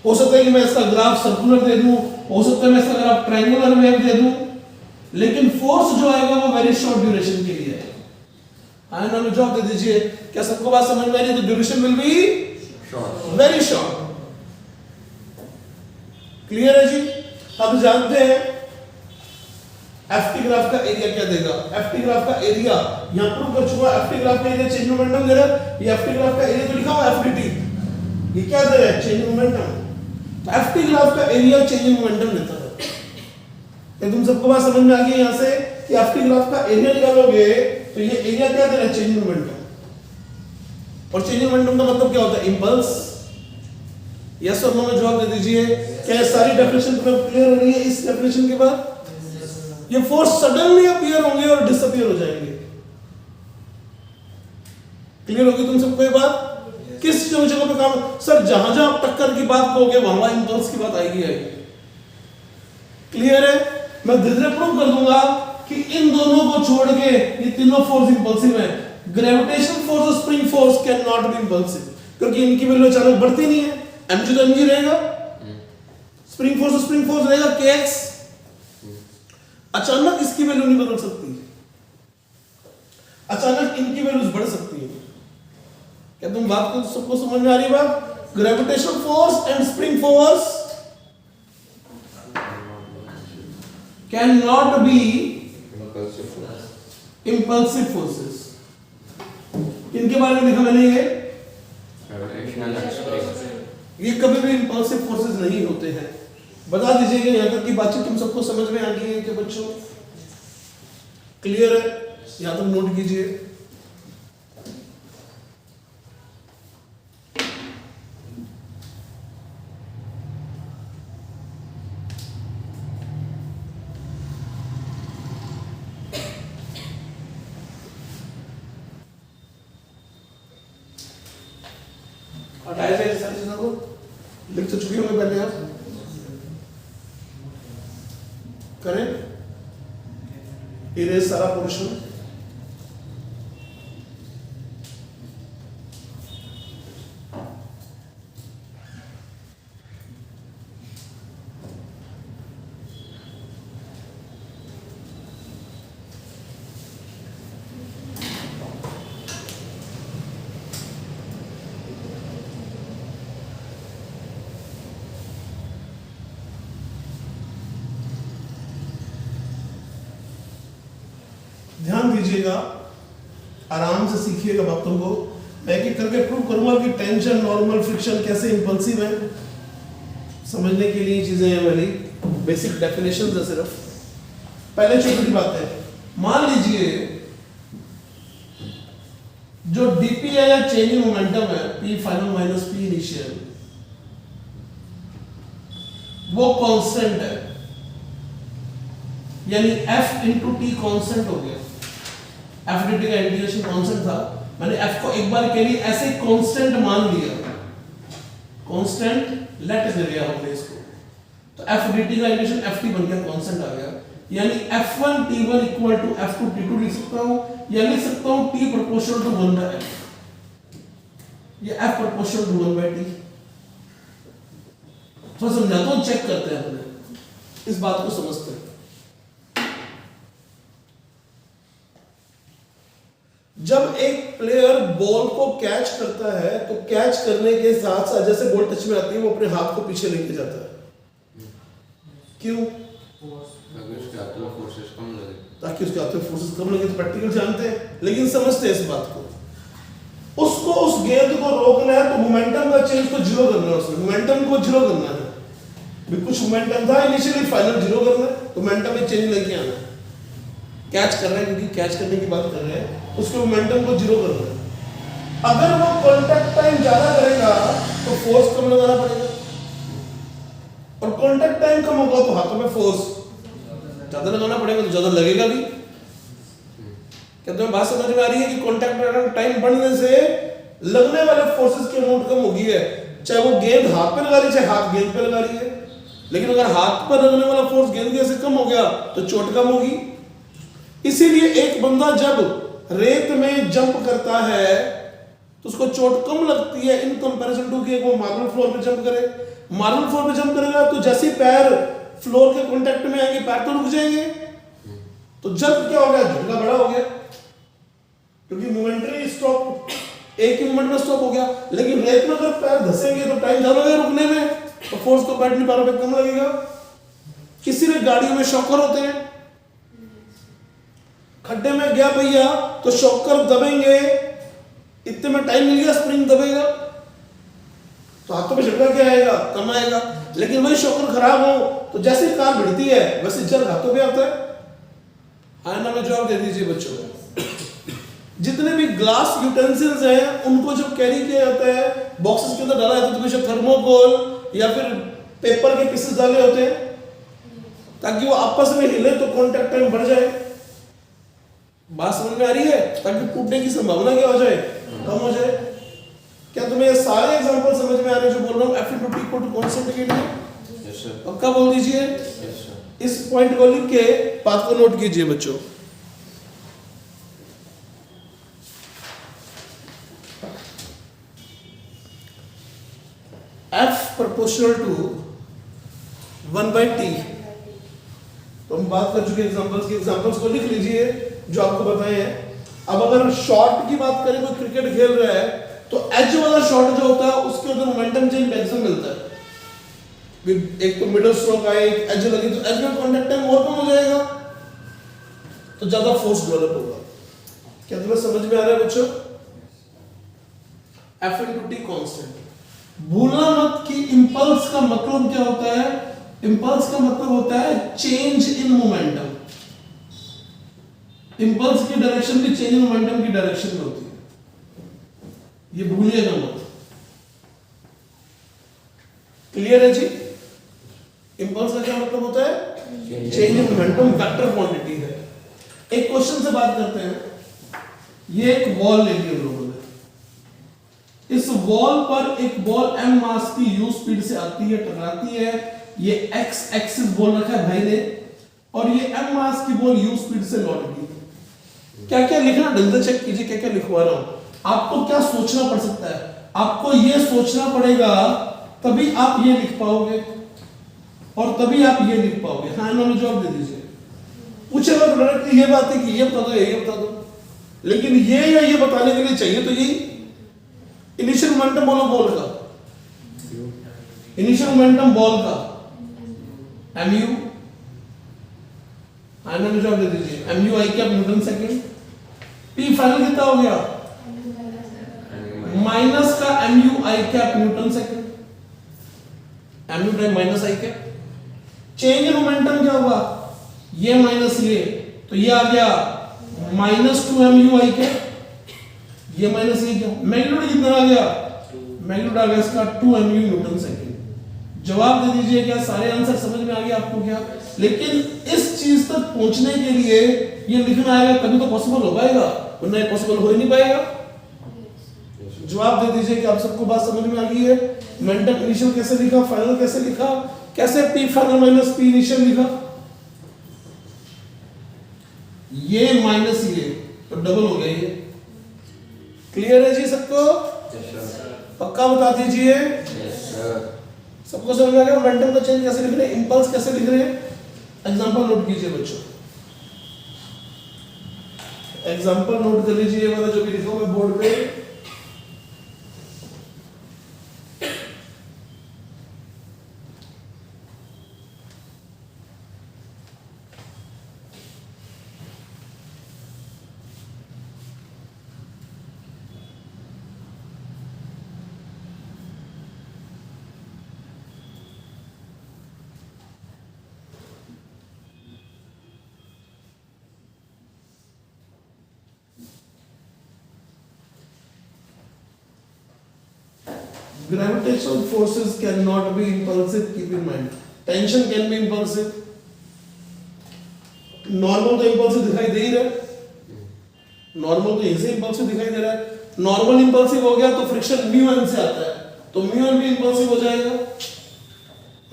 हो सकता है कि मैं इसका ग्राफ सर्कुलर दे दूं, हो सकता है मैं इसका ग्राफ ट्रायंगुलर वेव दे दूं, लेकिन फोर्स जो आएगा वो वेरी शॉर्ट ड्यूरेशन के लिए है। हाँ ना, जवाब दे दीजिए। क्या सबको बात समझ में आ रही है? तो duration will be very short. Clear है जी? अब जानते हैं एफटी ग्राफ का एरिया क्या देगा। एफटी ग्राफ का एरिया यहां प्रूव कर चुका। एफटी ग्राफ का एरिया चेंज मोमेंटम दे रहा है। ये एफटी ग्राफ का एरिया तो लिखा हुआ एफडीटी, ये क्या दे रहा है? Change momentum. तो एफटी ग्राफ का एरिया चेंज मोमेंटम देता है। ये तुम सबको बात समझ में आ गई यहां से कि एफटी ग्राफ का एरिया निकालोगे तो ये एरिया क्या दे रहा है? Change momentum. और चेंज मोमेंटम का मतलब क्या होता है? इंपल्स। यस और नो में जवाब दे दीजिए। क्या सारी डेफिनेशन क्लियर हो रही है? इस डेफिनेशन के बाद ये फोर्स सडनली अपीयर होंगे और डिसअपीयर हो जाएंगे। क्लियर होगी तुम सबको ये बात? किस जगह पे काम? सर जहां जहां आप टक्कर की बात कहोगे वहां इंपल्स की बात आएगी। क्लियर है? मैं धीरे धीरे प्रूव कर दूंगा कि इन दोनों को छोड़ के ये तीनों फोर्स इंपल्सिव है। ग्रेविटेशनल फोर्स और spring force can not be impulsive, क्योंकि इनकी वैल्यू अचानक बढ़ती नहीं है। mg तो mg रहेगा, स्प्रिंग फोर्स रहेगा kx। अचानक इसकी वैल्यू नहीं बदल सकती, अचानक इनकी वैल्यूज बढ़ सकती है। क्या तुम बात को सबको समझ में आ रही है बात? Gravitational force and spring force can not be impulsive forces. इनके बारे में लिखा मैंने ये कभी भी इंपल्सिव फोर्सेस नहीं होते हैं। बता दीजिएगा यहाँ तक की बातचीत तुम सबको समझ में आ गई है कि बच्चों? क्लियर है? यहाँ तक नोट कीजिए। हटाए थे सारी चीजों को, लिख तो चुके होंगे पहले आप। करें इरेज सारा पोर्शन। ध्यान दीजिएगा, आराम से सीखिएगा बातों को। मैं एक एक करके प्रूव करूंगा कि टेंशन, नॉर्मल, फ्रिक्शन कैसे इंपल्सिव है। समझने के लिए चीजें हैं, मेरी बेसिक डेफिनेशन है सिर्फ। पहले छोटी बात है, मान लीजिए जो डीपी है या चेंजिंग मोमेंटम है, P final minus P initial, वो कांस्टेंट है, यानी F इंटू टी कांस्टेंट हो गया। एफ डी टी का इंटीग्रेशन कांस्टेंट था, मैंने F को एक बार के लिए ऐसे कांस्टेंट मान लिया, कांस्टेंट लेट दिया हमने इसको, तो एफ डी टी का इंटीग्रेशन एफ टी बन गया, कांस्टेंट आ गया। यानी F1 T1 equal to F2 T2 लिख सकता हूं, या लिख सकता हूं T प्रोपोर्शनल टू 1/F, ये F प्रोपोर्शनल टू 1/T। थोड़ा समझाता हूं, चेक करते हैं अपने, इस बात को समझते हैं। जब एक प्लेयर बॉल को कैच करता है तो कैच करने के साथ साथ जैसे बॉल टच में आती है वो अपने हाथ को पीछे लेके जाता है। क्यों? ताकि उसके हाथ में फोर्सेस कम लगे। तो प्रैक्टिकल जानते हैं, लेकिन समझते हैं इस बात को। उसको उस गेंद को रोकना है तो मोमेंटम का चेंज को जीरो करना है, उसमें मोमेंटम को जीरो करना है। भी कुछ मोमेंटम था इनिशियली, फाइनल जीरो करना है तो मोमेंटम में चेंज लेके आना है। कैच कर रहे हैं, क्योंकि कैच करने की बात कर रहे हैं, उसके मोमेंटम को जीरो करना है। अगर वो कांटेक्ट टाइम ज्यादा करेगा तो फोर्स कम लगाना पड़ेगा, और कांटेक्ट टाइम कम होगा तो हाथों में फोर्स ज्यादा लगाना पड़ेगा, तो ज्यादा लगेगा भी। क्या तुम्हें बात समझ में आ रही है कि कांटेक्ट टाइम बढ़ने से लगने वाले फोर्सेस की अमाउंट कम होगी है, चाहे वो गेंद हाथ पे लगा रही है चाहे हाथ गेंद पे लगा रही है। लेकिन अगर हाथ पर लगने वाला फोर्स गेंद के से कम हो गया तो चोट कम होगी। इसीलिए एक बंदा जब रेत में जंप करता है तो उसको चोट कम लगती है इन कंपैरिजन टू कि वो मार्बल फ्लोर पे जंप करे। मार्बल फ्लोर पे जंप करेगा तो जैसे ही पैर फ्लोर के कांटेक्ट में आएंगे पैर तो रुक जाएंगे, तो जंप क्या हो गया, झटका बड़ा हो गया, क्योंकि मोमेंटरी स्टॉप एक ही मोमेंट में स्टॉप हो गया। लेकिन रेत में अगर पैर धसेंगे तो टाइम ज्यादा लगेगा रुकने में, तो फोर्स को बैठने पैरों पे कम लगेगा। किसी ने गाड़ियों में शॉकर होते हैं, खड्डे में गया भैया तो शॉकर दबेंगे, इतने में टाइम मिल गया, स्प्रिंग दबेगा तो हाथों पे झटका क्या आएगा, कम आएगा। लेकिन वही शॉकर खराब हो तो जैसे ही कार भिड़ती है वैसे जल हाथों पे आता है। हाँ ना, में जवाब दे दीजिए बच्चों को। जितने भी ग्लास यूटेंसिल्स हैं उनको जब कैरी किया जाता है बॉक्सेस के अंदर डाला जाता है तो हमेशा थर्मोकोल या फिर पेपर के पीसेस डाले होते हैं ताकि वो आपस में हिले तो कांटेक्ट टाइम बढ़ जाए। बात समझ में आ रही है, ताकि टूटने की संभावना क्या हो जाए, कम हो जाए। क्या तुम्हें ये सारे एग्जांपल समझ में आ रहे हैं जो बोल रहा हूँ F = equal to कांस्टेंट के लिए? Yes sir. पक्का बोल दीजिए। Yes sir. इस पॉइंट को लिख के बात को नोट कीजिए बच्चों। F proportional to 1/t। तो हम बात कर चुके एग्जांपल्स की, एग्जांपल्स को लिख लीजिए जो आपको बताए हैं। अब अगर शॉट की बात करें, कोई क्रिकेट खेल रहा है तो एज वाला शॉट जो होता है उसके अंदर मोमेंटम चेंज मैक्सिमम मिलता है। एक तो मिडल स्ट्रोक आए, एक एज लगी तो एज में कांटेक्ट टाइम और कम हो जाएगा तो ज्यादा फोर्स डेवलप होगा। क्या तुम्हें समझ में आ रहा है बच्चों? F * t constant. भूलना मत कि इंपल्स का मतलब क्या होता है। इंपल्स का मतलब होता है चेंज इन मोमेंटम। इंपल्स की डायरेक्शन भी चेंज इन मोमेंटम की डायरेक्शन में होती है, ये भूलिएगा मत। क्लियर है जी? इंपल्स का क्या मतलब होता है? Change in momentum, vector quantity है। एक क्वेश्चन से बात करते हैं। ये एक बॉल ले ली हम लोगों ने, इस बॉल पर एक बॉल m मास की u स्पीड से आती है, टकराती है। ये x एक्सिस बॉल रखा है भाई ने, और ये m मास की बॉल u स्पीड से लौट गई। क्या क्या लिखना, जल्दी चेक कीजिए क्या क्या लिखवा रहा हूं। आपको क्या सोचना पड़ सकता है? आपको ये सोचना पड़ेगा तभी आप ये लिख पाओगे और तभी आप ये लिख पाओगे। हाँ इन्होंने जवाब दे दीजिए। पूछेगा तो डायरेक्टली ये बात है कि ये बता दो, ये बता दो, लेकिन ये या ये बताने के लिए चाहिए तो यही इनिशियल मोमेंटम बोलो बॉल का, इनिशियल मोमेंटम बॉल का mu। आने में जवाब दे दीजिए। mu i क्या न्यूटन सेकंड। p फाइनल कितना हो गया? माइनस का mu i क्या Newton second. mu time minus i क्या। चेंज इन मोमेंटम क्या होगा? ये माइनस ये, तो ये आ गया -2 mu i क्या, ये माइनस ये क्या। मैग्नीट्यूड कितना आ गया? मैग्नीट्यूड आ गया इसका 2 mu न्यूटन सेकंड। जवाब दे दीजिए। क्या सारे आंसर समझ में आ गया आपको क्या? लेकिन इस चीज तक पहुंचने के लिए ये लिखना आएगा तभी तो पॉसिबल हो पाएगा, वरना ये पॉसिबल हो ही नहीं पाएगा। जवाब दे दीजिए कि आप सबको बात समझ में आ गई है। मोमेंटम इनिशियल कैसे लिखा, फाइनल कैसे लिखा, कैसे p final minus p initial लिखा। ये माइनस ये तो डबल हो गया ये। क्लियर है जी सबको? पक्का बता दीजिए। सबको समझ में आ गया मोमेंटम का चेंज कैसे लिख रहे हैं, इंपल्स कैसे लिख रहे हैं। एग्जांपल नोट कीजिए बच्चों, एग्जांपल नोट कर लीजिए वाला जो भी लिखा हुआ है बोर्ड पे। Gravitational forces cannot be impulsive, keep in mind. Tension can be impulsive. Normal तो impulsive दिखाई दे ही रहा है. नॉर्मल तो ऐसे इंपल्सिव दिखाई दे रहा है. नॉर्मल इंपल्सिव हो गया तो फ्रिक्शन μn से आता है, तो μn भी इंपल्सिव हो जाएगा.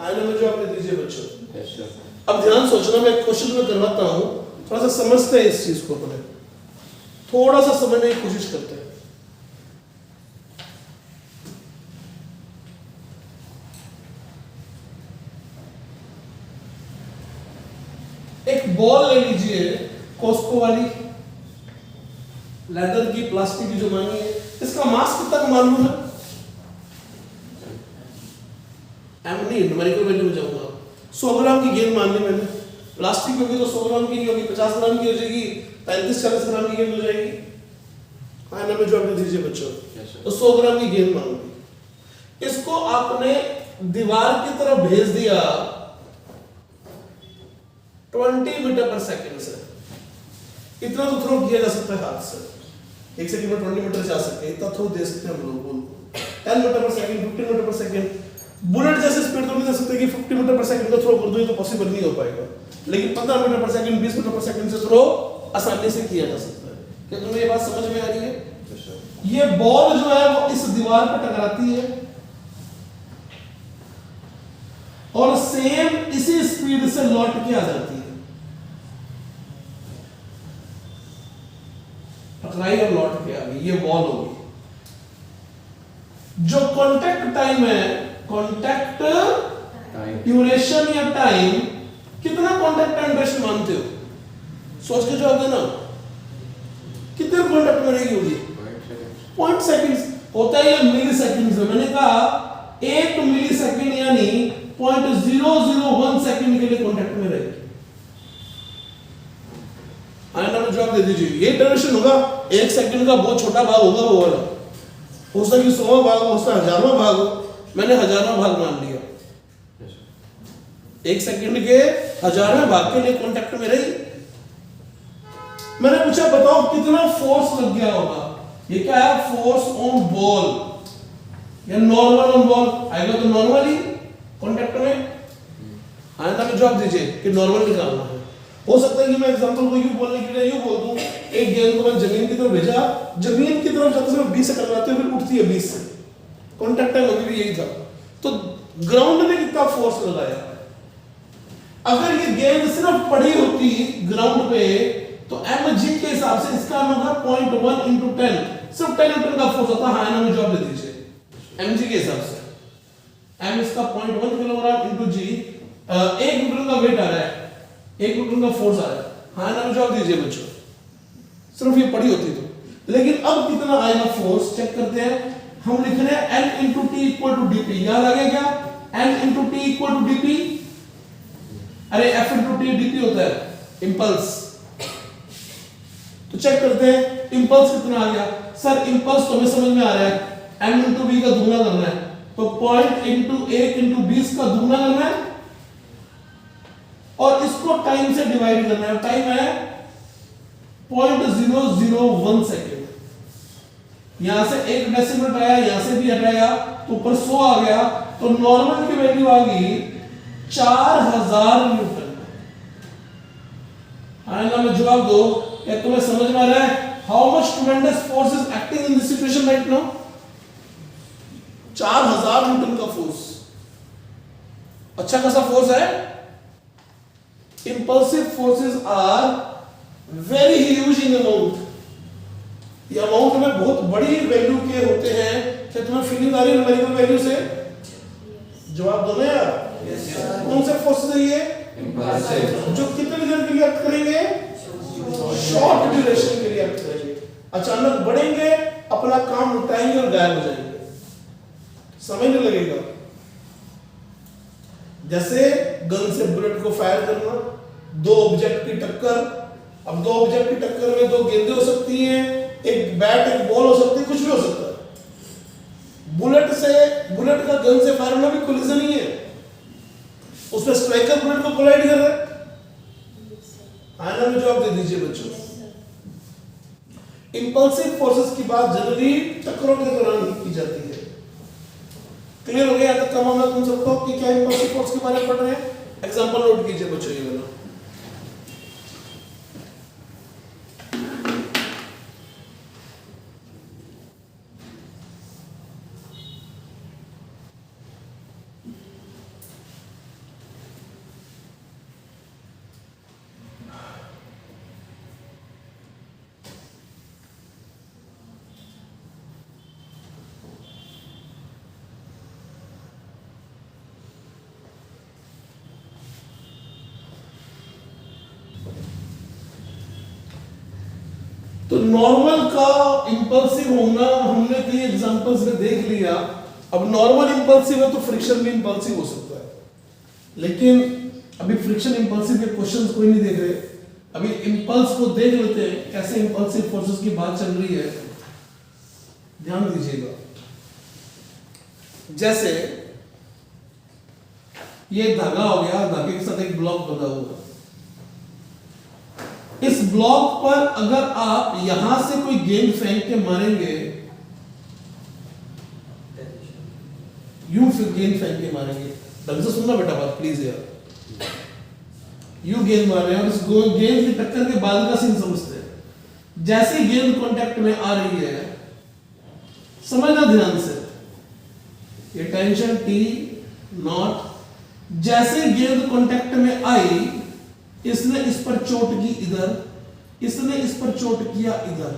आइए में जो आपने दीजिए बच्चों. Yes, sir. अब ध्यान सोचना, मैं क्वेश्चन में करवाता हूँ, थोड़ा सा समझते हैं इस चीज को, अपने थोड़ा सा समझने की कोशिश करते हैं. एक बॉल ले लीजिए, कॉस्को वाली, लेदर की, प्लास्टिक की जो मांगी है, इसका मास कितना का मालूम है? एम नहीं, न्यूमेरिकल वैल्यू में जाऊंगा. 100 ग्राम की गेंद मान ली मैंने. प्लास्टिक में होगी तो 100 ग्राम की नहीं होगी, 50 ग्राम की हो जाएगी, 35-40 ग्राम की गेंद हो जाएगी. हाँ ना, में जो आपने दीजिए बच्चों. Yes, sir. तो 100 ग्राम की गेंद मान ली. इसको आपने दीवार की तरफ भेज दिया 20 मीटर पर सेकंड से. इतना तो थ्रो किया जा सकता है हाथ से. 1 सेकंड में 20 मीटर जा सकते हैं, इतना थ्रो दे सकते हैं हम लोग को. 10 मीटर पर सेकंड, 15 मीटर पर सेकंड. बुलेट जैसे स्पीड तो नहीं दे सकते कि 50 मीटर पर सेकंड का थ्रो कर दो, ये तो पॉसिबल नहीं हो पाएगा. लेकिन 15 मीटर पर सेकंड, 20 मीटर पर सेकंड से थ्रो आसानी से किया जा सकता है. क्या तुम्हें ये बात समझ में आ रही है? Yes, sir. ये बॉल जो है वो इस दीवार पर टकराती है और सेम इसी स्पीड से लौट के आ जाती है. टकराई और लौट के आ गई, ये बॉल होगी. जो कांटेक्ट टाइम है, कांटेक्ट Time. ड्यूरेशन या टाइम, कितना कांटेक्ट टाइम ड्यूरेशन मानते हो? सोच के जवाब देना. कितने कांटेक्ट में रहेगी होगी? 0.7. 0.7 सेकंड्स होता है, ये मिली सेकंड्स में. मैंने कहा 1 मिली सेकंड यानी 0.001 सेकंड के लिए कांटेक्ट में रहेगी. आइए ना जवाब दे दीजिए. ये ड्यूरेशन होगा 1 सेकंड का, बहुत छोटा भाग होगा वो वाला. हो सकता है कि 100वां भाग हो, हो सकता है 1000वां भाग हो. मैंने 1000वां भाग मान लिया. Yes, sir. 1 सेकंड के 1000वें भाग के लिए कांटेक्ट में रही. मैंने पूछा बताओ कितना फोर्स लग गया होगा. ये क्या है? फोर्स ऑन बॉल या नॉर्मल ऑन बॉल आएगा तो नॉर्मली कांटेक्ट में. आइए ना जवाब दीजिए कि नॉर्मल निकालना है. हो सकता है कि मैं एग्जांपल को यूं बोलने के लिए यूं बोल दूं, एक गेंद को मैं जमीन की तरफ भेजा, जमीन की तरफ जाते समय 20 से टकराती है, फिर उठती है 20 से. कांटेक्ट टाइम अभी भी यही था. तो ग्राउंड ने कितना फोर्स लगाया? अगर ये गेंद सिर्फ पड़ी होती ग्राउंड पे तो mg के हिसाब से इसका होगा 0.1 into 10, सिर्फ 10 न्यूटन का फोर्स होता है. हाँ ना, में जवाब दे दीजिए. mg के हिसाब से m इसका 0.1 किलोग्राम into g, 1 न्यूटन का वेट आ रहा है, 1 न्यूटन का फोर्स आ रहा है. हाँ ना, में जवाब दीजिए बच्चों. सिर्फ ये पड़ी होती तो. लेकिन अब कितना आएगा फोर्स चेक करते हैं. हम लिख रहे हैं L into T equal to dp. याद आ गया क्या? L into T equal to dp. अरे F into T dp होता है इंपल्स. तो चेक करते हैं इंपल्स कितना आ गया. सर इंपल्स तो हमें समझ में आ रहा है, m into v का दुगना करना है, तो 0 into 1 into 20 का दुगना करना है और इसको टाइम से डिवाइड करना है. टाइम है 0.001 सेकेंड. यहां से 1 डेसिमल आया, यहां से भी हटाया तो ऊपर 100 आ गया. तो नॉर्मल की वैल्यू आ गई 4000 न्यूटन. आइए ना, में जवाब दो. क्या तुम्हें समझ में आ रहा है? How much tremendous force is acting in this situation right now? 4000 newton का फोर्स. अच्छा खासा फोर्स है. Impulsive forces are very huge in amount. ये अमाउंट में बहुत बड़ी वैल्यू के होते हैं. क्या तुम्हें फीलिंग आ रही है न्यूमेरिकल वैल्यू से? जवाब दो ना यार. कौन से फोर्सेस है ये? Impulsive. जो कितने देर के लिए एक्ट करेंगे? शॉर्ट ड्यूरेशन के लिए एक्ट करेंगे. अचानक बढ़ेंगे, अपना काम निपटाएंगे और गायब हो जाएंगे, समय नहीं लगेगा. जैसे गन से बुलेट को फायर करना, दो ऑब्जेक्ट की टक्कर. अब दो ऑब्जेक्ट की टक्कर में दो गेंदें हो सकती हैं, एक बैट एक बॉल हो सकती है, कुछ भी हो सकता है. बुलेट का गन से फायर होना भी कोलिजन ही है. उसमें स्ट्राइकर बुलेट को कोलाइड कर रहा है. आइए ना, जवाब दे दीजिए बच्चों. इंपल्सिव फोर्सेस की बात जनरली टक्करों के दौरान ही की जाती है. क्लियर हो गया यहाँ तक का मामला तुम सबको कि क्या इंपल्सिव फोर्स के बारे में पढ़ रहे हैं? एग्जांपल नोट कीजिए बच्चों ये वाला। तो नॉर्मल का इंपल्सिव होना हमने कई एग्जांपल्स में देख लिया। अब नॉर्मल इंपल्सिव है तो फ्रिक्शन भी इंपल्सिव हो सकता है, लेकिन अभी फ्रिक्शन इंपल्सिव के क्वेश्चंस कोई नहीं देख रहे। अभी इंपल्स को देख लेते हैं, कैसे इंपल्सिव फोर्सेस की बात चल रही है, ध्यान दीजिएगा। जैसे ये धागा हो गया, धागे के साथ एक ब्लॉक बना हुआ। इस ब्लॉक पर अगर आप यहां से कोई गेंद फेंक के मारेंगे, यूं फिर गेंद फेंक के मारेंगे, ढंग से सुनना बेटा बात प्लीज यार। यूं गेंद मार रहे हैं और इस गेंद की टक्कर के बाद का सीन समझते हैं। जैसे गेंद कांटेक्ट में आ रही है, समझना ध्यान से, ये टेंशन T नॉट, जैसे गेंद कांटेक्ट में आई, इसने इस पर चोट की इधर, इसने इस पर चोट किया इधर,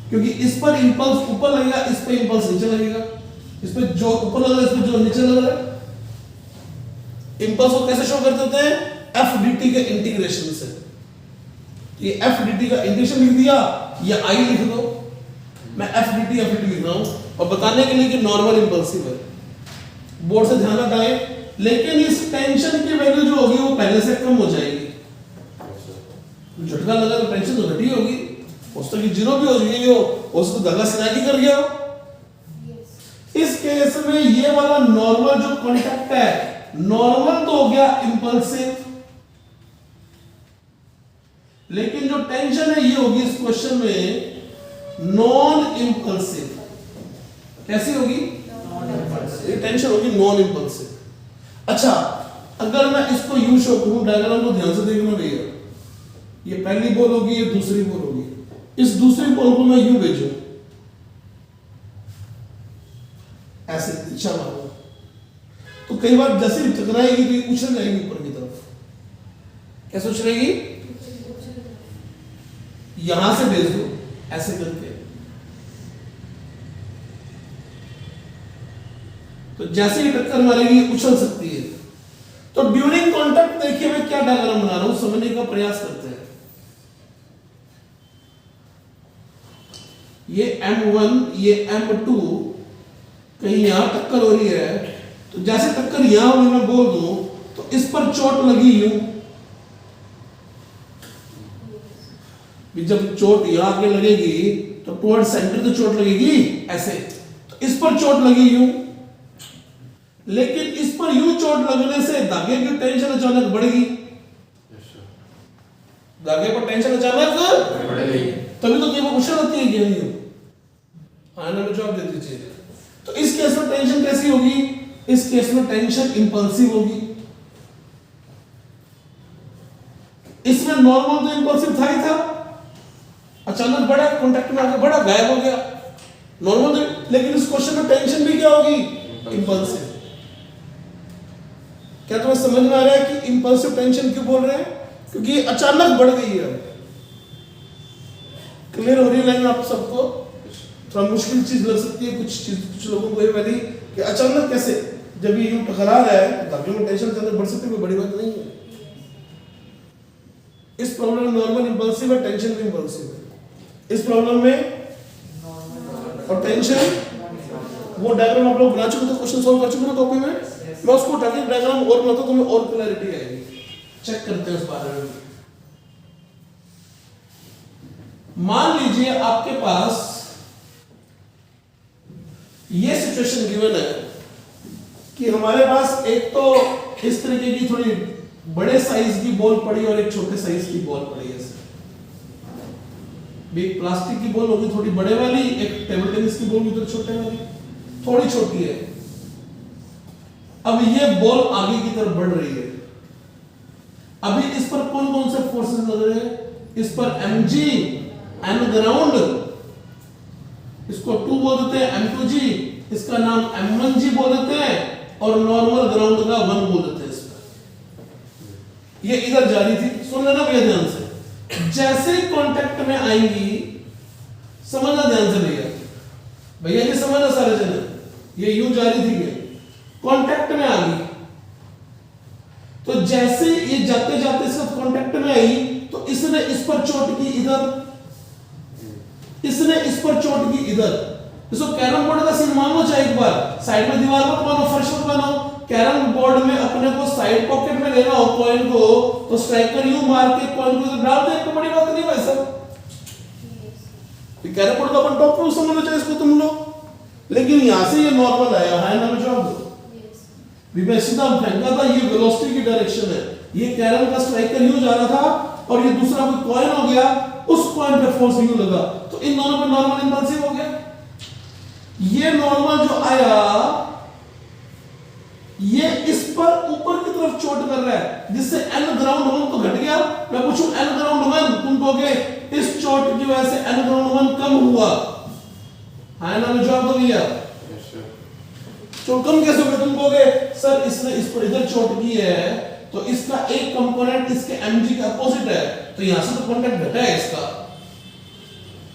क्योंकि इस पर इंपल्स ऊपर लगेगा, इस पर इंपल्स नीचे लगेगा। इस पर जो ऊपर लग रहा है, इस पर जो नीचे लग रहा है। इंपल्स को कैसे शो करते होते हैं? एफ dt के इंटीग्रेशन से। ये एफ dt का इंटीग्रेशन लिख दिया, या आई लिख दो। मैं एफ dt लिख रहा हूं और बताने के लिए कि नॉर्मल इंपल्सिव है। बोर्ड से ध्यान हटाएं, लेकिन इस टेंशन की वैल्यू जो होगी वो पहले से कम हो जाएगी। झटका लगा तो टेंशन तो घटी होगी, उस तक जीरो भी हो गई हो, उसको धागा सिनाकी कर गया हो। इस केस में ये वाला नॉर्मल जो कांटेक्ट है, नॉर्मल तो हो गया इंपल्सिव, लेकिन जो टेंशन है ये होगी इस क्वेश्चन में नॉन इंपल्सिव। कैसी होगी? ये टेंशन होगी नॉन इंपल्सिव। अच्छा, अगर मैं इसको यूं शो करूं, डायग्राम को ध्यान से देखना भैया, ये पहली बॉल होगी, ये दूसरी बॉल होगी। इस दूसरी बॉल को मैं यूं भेजूं, ऐसे दिशा मारूं, तो कई बार जैसे ही टकराएगी तो ये उछल जाएगी ऊपर की तरफ। कैसे उछलेगी? यहां से भेज दो ऐसे करके, तो जैसे ही टक्कर मारेगी उछल सकती है। तो ड्यूरिंग कॉन्टैक्ट देखिए मैं क्या डायग्राम बना रहा हूं, समझने का प्रयास करते हैं। ये M1, ये M2, कहीं यहां टक्कर हो रही है, तो जैसे टक्कर यहां होगी मैं बोल दूं तो इस पर चोट लगी यूं, जब चोट यहां आके लगेगी तो टुवर्ड सेंटर तो चोट लगेगी ऐसे, तो इस पर चोट लगी यूं, लेकिन इस पर यूं चोट लगने से धागे की टेंशन अचानक बढ़ेगी। धागे पर टेंशन अचानक बढ़ेगी, तभी तो गेम उछल होती है गेम। आना में जवाब दे दीजिए। तो इस केस में टेंशन कैसी होगी? इस केस में टेंशन इंपल्सिव होगी। इसमें नॉर्मल तो इंपल्सिव था ही था, अचानक बढ़ा, कांटेक्ट में आके बढ़ा, गायब हो गया नॉर्मल तो, लेकिन इस क्वेश्चन में टेंशन भी क्या होगी? इंपल्सिव। क्या तुम्हें समझ में आ रहा है कि इंपल्सिव टेंशन क्यों बोल रहे हैं? क्योंकि अचानक बढ़ गई है। क्लियर हो रही है लाइन आप सबको? थोड़ा मुश्किल चीज लग सकती है कुछ लोगों को ये वाली कि अचानक कैसे, जब ये यूं टकरा रहा है धागे में टेंशन अचानक बढ़ सकती है, कोई बड़ी बात नहीं है। इस प्रॉब्लम में नॉर्मल इंपल्सिव है, टेंशन भी इंपल्सिव है। इस प्रॉब्लम में और टेंशन, वो डायग्राम आप लोग बना चुके थे, क्वेश्चन सॉल्व कर चुके थे कॉपी में। मैं उसको उठा के डायग्राम और बनाता हूं, तुम्हें और क्लैरिटी आएगी। चेक करते हैं उस बारे में। मान लीजिए आपके पास ये सिचुएशन गिवन है कि हमारे पास एक तो इस तरीके की थोड़ी बड़े साइज की बॉल पड़ी और एक छोटे साइज की बॉल पड़ी है। एक प्लास्टिक की बॉल होगी थोड़ी बड़े वाली, एक टेबल टेनिस की बॉल होगी तो छोटे वाली, थोड़ी छोटी है। अब ये बॉल आगे की तरफ बढ़ रही है, अभी इस पर कौन कौन से फोर्सेस लग रहे हैं? इस पर mg एन ग्राउंड, इसको 2 बोल देते हैं m2g, इसका नाम m1g बोल देते हैं, और नॉर्मल ग्राउंड का 1 बोल देते हैं। इस पर ये इधर जा रही थी, सुन लेना भैया ध्यान से, जैसे कांटेक्ट में आएंगी, समझना ध्यान से भैया, भैया ये समझना सारे जने, ये यूं जा रही थी, कांटेक्ट में आ गई, तो जैसे ये जाते जाते इसके कांटेक्ट में आई, तो इसने इस पर चोट की इधर, इसने इस पर चोट की इधर। इसको कैरम बोर्ड का सीन मान लो चाहे एक बार, साइड में दीवार मत बनाओ, फर्श मत बनाओ, कैरम बोर्ड में अपने को साइड पॉकेट में लेना हो कॉइन को, तो स्ट्राइकर यूं मार के कॉइन को डाल दे, कोई बड़ी बात नहीं भाई साहब। कैरम बोर्ड का अपन टॉप पे समझ लो चाहे इसको तुम लोग, लेकिन यहां से ये नॉर्मल आया है ना, जवाब दो मैं सीधा फेंका था, ये वेलोसिटी की डायरेक्शन है, ये कैरम का स्ट्राइकर यूं जा रहा था, और ये दूसरा कोई कॉइन हो गया, उस कॉइन पे फोर्स यूं लगा, तो इन दोनों पे नॉर्मल इंपल्सिव हो गया। ये नॉर्मल जो आया, ये इस पर ऊपर की तरफ चोट कर रहा है, जिससे एन ग्राउंड 1 तो घट गया। मैं पूछूं एन ग्राउंड 1, तुम कहोगे इस चोट की वजह से एन ग्राउंड 1 कम हुआ, है ना? जवाब दो भैया, चोट कम कैसे हो गया? तुम कहोगे सर इसने इस पर इधर चोट की है, तो इसका एक कंपोनेंट इसके mg के अपोजिट है, तो यहां से तो कांटेक्ट घटा है इसका,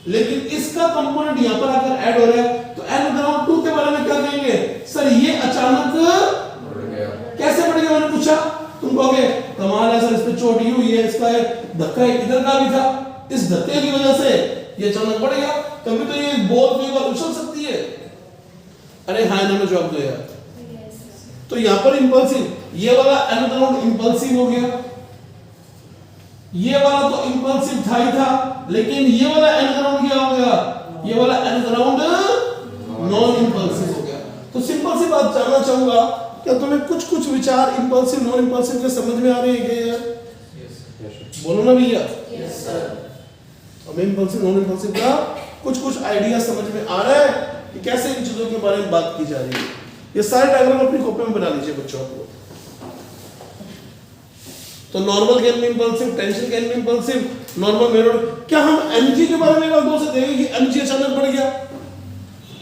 लेकिन इसका कंपोनेंट यहां पर आकर ऐड हो रहा है, तो n ग्राउंड 2 के बारे में क्या कहेंगे? सर ये अचानक बढ़ गया। कैसे बढ़ गया मैंने पूछा, तुम कहोगे कमाल है सर, इस पे चोट ही हुई है, इसका धक्का इधर का भी था, इस धक्के की वजह से ये अचानक बढ़ गया, तभी तो ये बॉल कई बार उछल सकती है। अरे हाँ ना, जवाब दो यार। तो यहां पर इंपल्सिव, ये वाला एन ग्राउंड इंपल्सिव हो गया, ये वाला तो इंपल्सिव था ही था, लेकिन ये वाला एन ग्राउंड क्या हो गया? ये वाला एन ग्राउंड नॉन इंपल्सिव हो गया। तो सिंपल सी बात जानना चाहूंगा, क्या तुम्हें कुछ कुछ विचार इंपल्सिव नॉन इंपल्सिव के समझ में आ रहे हैं क्या यार? बोलो ना भैया। Yes sir. हमें इंपल्सिव नॉन इंपल्सिव का कुछ कुछ आइडिया समझ में आ रहा है कि कैसे इन चीजों के बारे में बात की जा रही है। ये सारे डायग्राम अपनी कॉपी में बना लीजिए बच्चों आप लोग। तो normal can be impulsive, tension can be impulsive, normal mirror. क्या हम एमजी के बारे में एक बार दो से देखें कि एमजी अचानक बढ़ गया?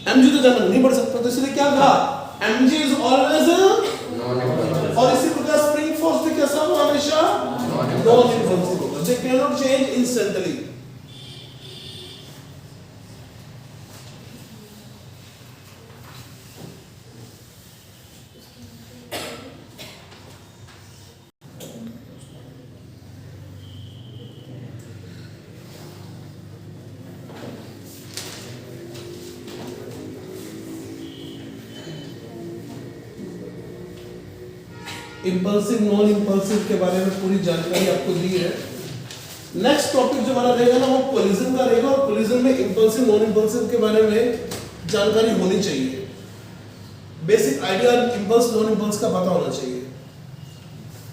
एमजी तो अचानक नहीं बढ़ सकता, तो इसलिए क्या कहा? एमजी इज ऑलवेज, और इसी प्रकार स्प्रिंग फोर्स भी कैसा होगा? हमेशा नॉन इंपल्सिव होगा। They can not change instantly. Impulsive non impulsive के बारे में पूरी जानकारी आपको दी है। नेक्स्ट टॉपिक जो हमारा रहेगा ना, वो कोलिजन का रहेगा, और कोलिजन में इंपल्सिव नॉन इंपल्सिव के बारे में जानकारी होनी चाहिए। Basic idea impulse non impulse का पता होना चाहिए,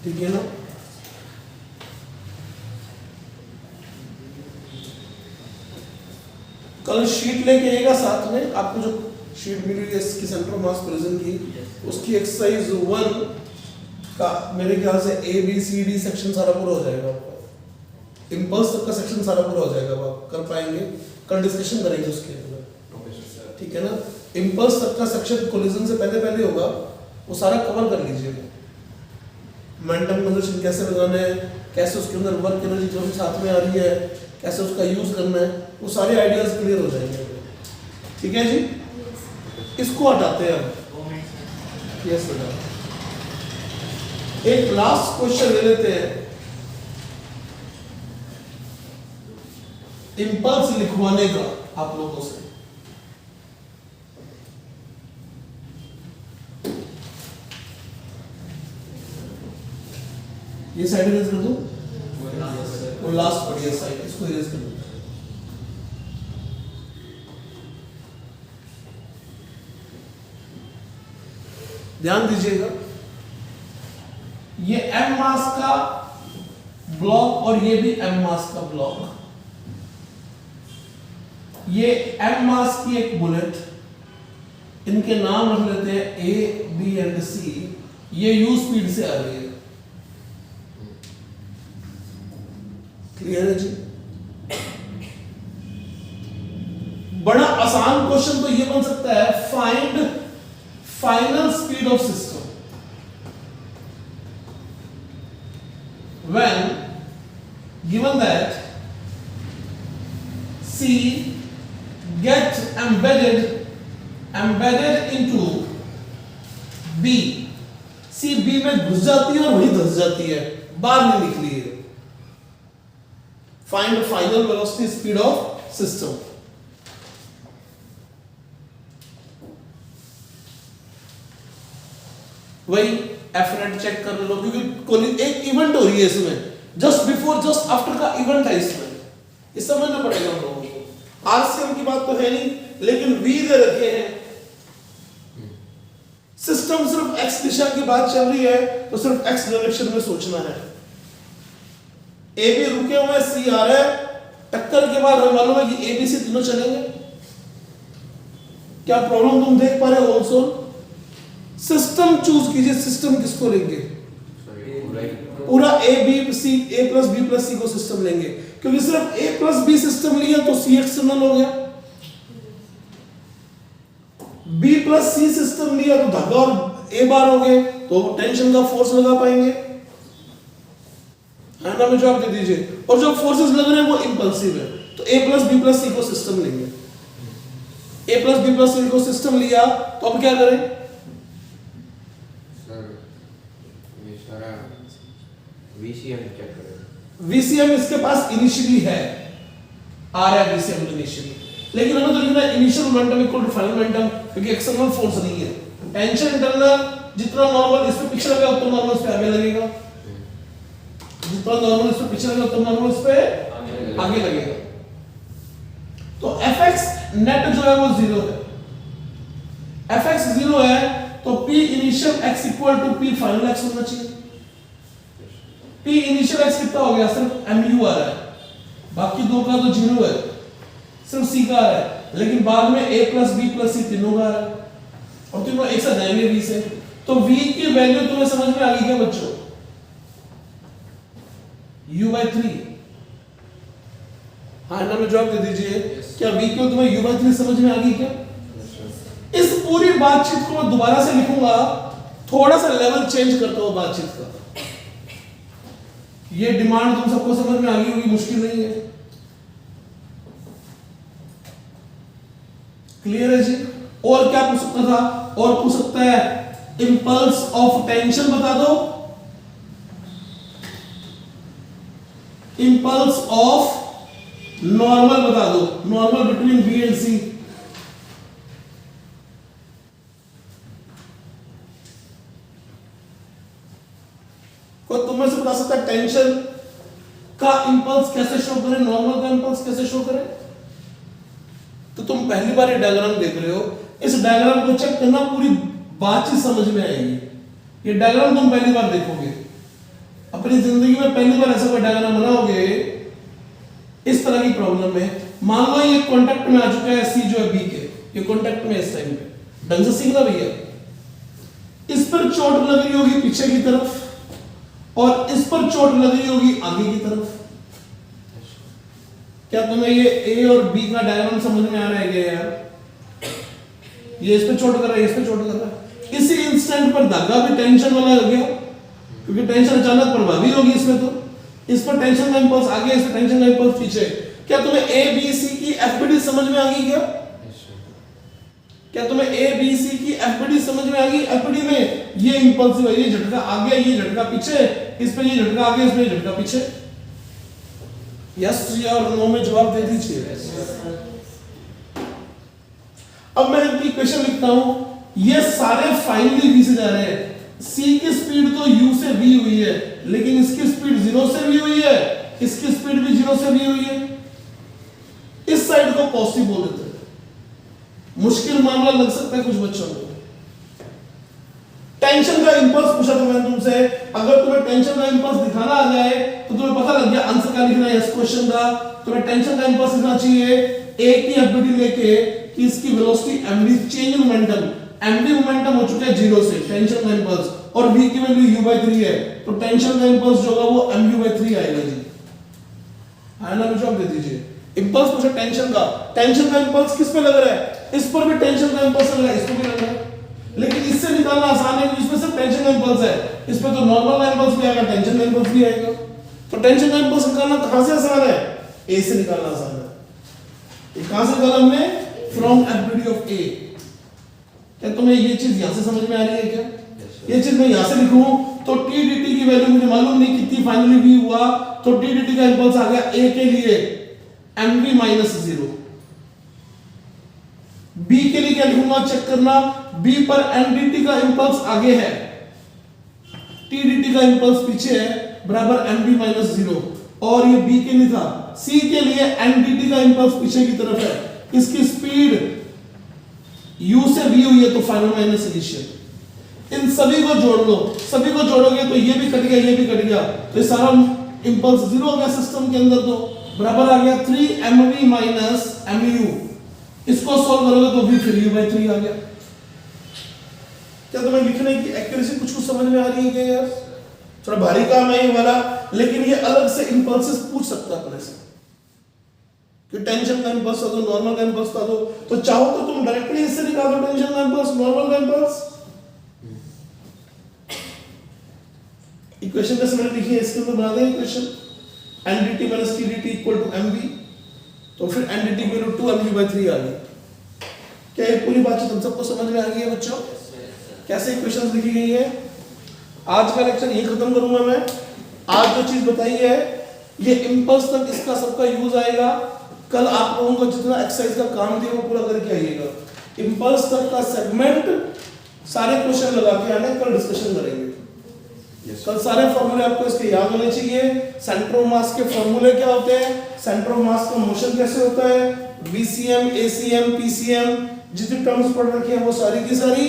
ठीक है ना? कल शीट लेके आएगा साथ में, आपको जो शीट मिली है इसकी सेंटर ऑफ मास कोलिजन की, उसकी एक्सरसाइज 1 का मेरे ख्याल से A B C D section सारा पूरा हो जाएगा आपका। इंपल्स तक का सेक्शन सारा पूरा हो जाएगा, आप कर पाएंगे, कल डिस्कशन करेंगे उसके अंदर, ठीक है ना? इंपल्स तक का सेक्शन कोलिजन से पहले पहले होगा, वो सारा कवर कर लीजिएगा। मोमेंटम कंजर्वेशन कैसे लगाना है, कैसे उसके अंदर वर्क एनर्जी जो भी साथ में आ रही है, कैसे उसका यूज करना है, वो सारे आइडियाज क्लियर हो जाएंगे, ठीक है जी? इसको हटाते हैं अब। यस बेटा, एक लास्ट क्वेश्चन ले लेते हैं। इंपल्स लिखवाने का आप लोगों से। ये साइड इरेज कर दूं, वो लास्ट बढ़िया साइड, इसको इरेज कर दूं। ध्यान दीजिएगा, ये m मास का ब्लॉक और ये भी m मास का ब्लॉक, ये m मास की एक बुलेट, इनके नाम रख लेते हैं A, B एंड C, ये u स्पीड से आ रही है। क्लियर है जी? बड़ा आसान क्वेश्चन तो ये बन सकता है, find final speed of system when given that C get embedded into B, C B में घुस जाती है और वहीं धंस जाती है, बाहर नहीं निकली है। Find final velocity speed of system. वही एफ नेट चेक कर लो, क्योंकि एक इवेंट हो रही है इसमें, जस्ट बिफोर जस्ट आफ्टर का इवेंट है इसमें, ये समझना पड़ेगा हम लोगों को। आरसीएम की बात तो है नहीं, लेकिन वी दे रखे हैं। सिस्टम सिर्फ एक्स दिशा की बात चल रही है तो सिर्फ एक्स डायरेक्शन में सोचना है। ए बी रुके हुए, सी आ रहा है, टक्कर के बाद हमें मालूम है कि ए बी सी तीनों चलेंगे। क्या प्रॉब्लम तुम देख पा रहे हो? ऑल्सो सिस्टम चूज कीजिए, सिस्टम किसको लेंगे? पूरा A B C, A plus B plus C को सिस्टम लेंगे, क्योंकि सिर्फ ए प्लस बी सिस्टम लिया तो सी एक्सटर्नल हो गया, बी प्लस सी सिस्टम लिया तो धागा और ए बार हो गए, तो टेंशन का फोर्स लगा पाएंगे, है ना? में जवाब दे दीजिए। और जो फोर्सेस लग रहे हैं वो इंपल्सिव है, तो ए प्लस बी प्लस सी को सिस्टम लेंगे। ए प्लस बी प्लस सी को सिस्टम लिया तो अब क्या करें? VCM चेक करें। VCM इसके पास इनिशियली है, आ रहा है VCM इनिशियली, लेकिन हमें तो लिखना है initial momentum equal to final momentum, क्योंकि एक्सटर्नल फोर्स नहीं है। टेंशन इंटरनल जितना नॉर्मल इस पे पीछे लगेगा उतना नॉर्मल इस पे आगे लगेगा, जितना नॉर्मल इस पे पीछे लगेगा उतना नॉर्मल इस पे आगे लगेगा। तो Fx नेट जो है वो 0 है। Fx 0 है तो P initial x equal to P final x होना चाहिए। P इनिशियल x कितना हो गया? सिर्फ mu आ रहा है, बाकी दो का तो 0 है, सिर्फ c का आ रहा है, लेकिन बाद में a plus b plus c तीनों का आ रहा है, और तीनों एक साथ जाएंगे v से। तो v की वैल्यू तुम्हें समझ में आ गई क्या बच्चों? u/3। हाँ ना, में जवाब दे दीजिए। क्या v को तुम्हें u/3 समझ में आ गई क्या? इस पूरी बातचीत को मैं दोबारा से लिखूंगा, थोड़ा सा लेवल चेंज करता हूं बातचीत का। ये डिमांड तुम सबको समझ में आ गई होगी, मुश्किल नहीं है। क्लियर है जी? और क्या पूछ सकता था? और पूछ सकता है इंपल्स ऑफ टेंशन बता दो, इंपल्स ऑफ नॉर्मल बता दो, नॉर्मल बिटवीन बी एंड सी। कोई तुम्हें से बता सकता है टेंशन का इंपल्स कैसे शो करें, नॉर्मल का इंपल्स कैसे शो करें? तो तुम पहली बार ये डायग्राम देख रहे हो, इस डायग्राम को चेक करना, पूरी बातचीत समझ में आएगी। ये डायग्राम तुम पहली बार देखोगे अपनी जिंदगी में, पहली बार ऐसा कोई डायग्राम बनाओगे इस तरह की प्रॉब्लम में। मान लो ये कांटेक्ट में आ चुका है सी जो है बी के, ये कांटेक्ट में इस टाइम पे, ढंग से सीखना भैया। इस पर चोट लग रही होगी पीछे की तरफ, और इस पर चोट लग रही होगी आगे की तरफ। क्या तुम्हें ये ए और बी का डायग्राम समझ में आ रहा है क्या यार? ये इस पे चोट कर रहा है, इस पे चोट कर रहा है। इसी इंस्टेंट पर धागा भी टेंशन वाला हो गया, क्योंकि टेंशन अचानक प्रभावी होगी इसमें, तो इस पर टेंशन का इंपल्स आगे, इस पर टेंशन का इंपल्स पीछे। क्या तुम्हें ए बी सी की एफबीडी समझ में आ गई क्या? क्या तुम्हें ए बी सी की एफबीडी समझ में आ गई? एफबीडी में ये इंपल्सिव है, ये झटका आगे, ये झटका पीछे, इस पे ये झटका आगे, इस पे ये झटका पीछे। यस या और नो में जवाब दे दीजिए। अब मैं इनकी इक्वेशन लिखता हूं, ये सारे फाइनली v से जा रहे हैं। c की स्पीड तो u से v हुई है, लेकिन इसकी स्पीड 0 से v हुई है, इसकी स्पीड भी 0 से v हुई है। इस साइड को पॉजिटिव बोल देते हैं। मुश्किल मामला लग सकता है कुछ बच्चों को। टेंशन का इंपल्स पूछा था मैंने तुमसे, अगर तुम्हें टेंशन का इंपल्स दिखाना आ जाए तो तुम्हें पता लग गया आंसर क्या लिखना है इस क्वेश्चन का। तुम्हें टेंशन का इंपल्स लिखना चाहिए ए की एफबीडी लेके कि इसकी velocity mv change momentum, mv momentum हो चुका है 0 से, टेंशन का इंपल्स और v की वैल्यू u/3 है, तो टेंशन का इंपल्स जो होगा वो mu/3 आएगा जी। है ना, मुझे आप दे दीजिए। इंपल्स पूछा टेंशन का इंपल्स किस पे लग रहा है? इस पर भी टेंशन का इंपल्स लग रहा है, इस पर भी लग रहा है, लेकिन इससे निकालना आसान है क्योंकि इसमें सिर्फ टेंशन का इंपल्स है। इस पे तो नॉर्मल का इंपल्स भी आएगा, टेंशन का इंपल्स भी आएगा। तो टेंशन का इंपल्स निकालना कहां से आसान है? ए से निकालना आसान है। ये कहां से निकाला हमने? फ्रॉम एम्पलीट्यूड ऑफ ए। क्या तुम्हें ये चीज यहां से समझ में आ रही है क्या? ये चीज मैं यहां से लिखूं तो t dt की वैल्यू मुझे मालूम नहीं कितनी फाइनली v हुआ, तो t dt का इंपल्स आ गया a के लिए mv-0। b के लिए क्या लिखूंगा चेक करना, b पर n dt का इंपल्स आगे है, t dt का इंपल्स पीछे है, बराबर mv-0। और ये b के लिए था। c के लिए n dt का इंपल्स पीछे की तरफ है, इसकी स्पीड u से v हुई है तो फाइनल माइनस इनिशियल। इन सभी को जोड़ लो, सभी को जोड़ोगे तो ये भी कट गया, ये भी कट गया, तो ये सारा इंपल्स जीरो हो गया सिस्टम के अंदर, तो बराबर आ गया 3mv - mu। इसको सॉल्व करोगे तो v फिर u/3 आ गया। क्या तुम्हें लिखने की एक्यूरेसी कुछ समझ में आ रही है क्या यार? थोड़ा भारी काम है ये वाला, लेकिन ये अलग से इंपल्सेस पूछ सकता है अपने से कि टेंशन का इंपल्स था दो, नॉर्मल का इंपल्स था दो, तो चाहो तो तुम डायरेक्टली इससे निकाल दो टेंशन का इंपल्स, नॉर्मल का इंपल्स। इक्वेशन कैसे मैंने लिखी है इसके अंदर बना दें equation, n dt - t dt = mv, तो फिर n dt की वैल्यू 2mv/3 आ गई। क्या ये पूरी बातचीत हम सबको समझ में आ गई है बच्चों? कैसे इक्वेशंस लिखी गई है? आज का लेक्चर यही खत्म करूंगा मैं। आज जो चीज बताई है ये इंपल्स तक इसका सबका यूज आएगा। कल आप लोगों को जितना एक्सरसाइज का काम दिया वो पूरा करके आइएगा। इंपल्स तक का सेगमेंट सारे क्वेश्चन लगा के आने, कल डिस्कशन करेंगे। कल सारे फॉर्मूले आपको इसके याद होने चाहिए। सेंटर ऑफ मास के फॉर्मूले क्या होते हैं, सेंटर ऑफ मास का मोशन कैसे होता है, VCM, ACM, PCM, जितनी टर्म्स पढ़ रखी है वो सारी की सारी।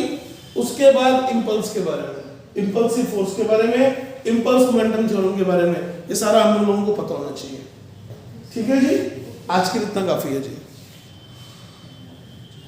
उसके बाद इंपल्स के बारे में, इंपल्सिव फोर्स के बारे में, इंपल्स मोमेंटम थ्योरम के बारे में, ये सारा हम लोगों को पता होना चाहिए। ठीक है जी, आज के लिए इतना काफी है जी।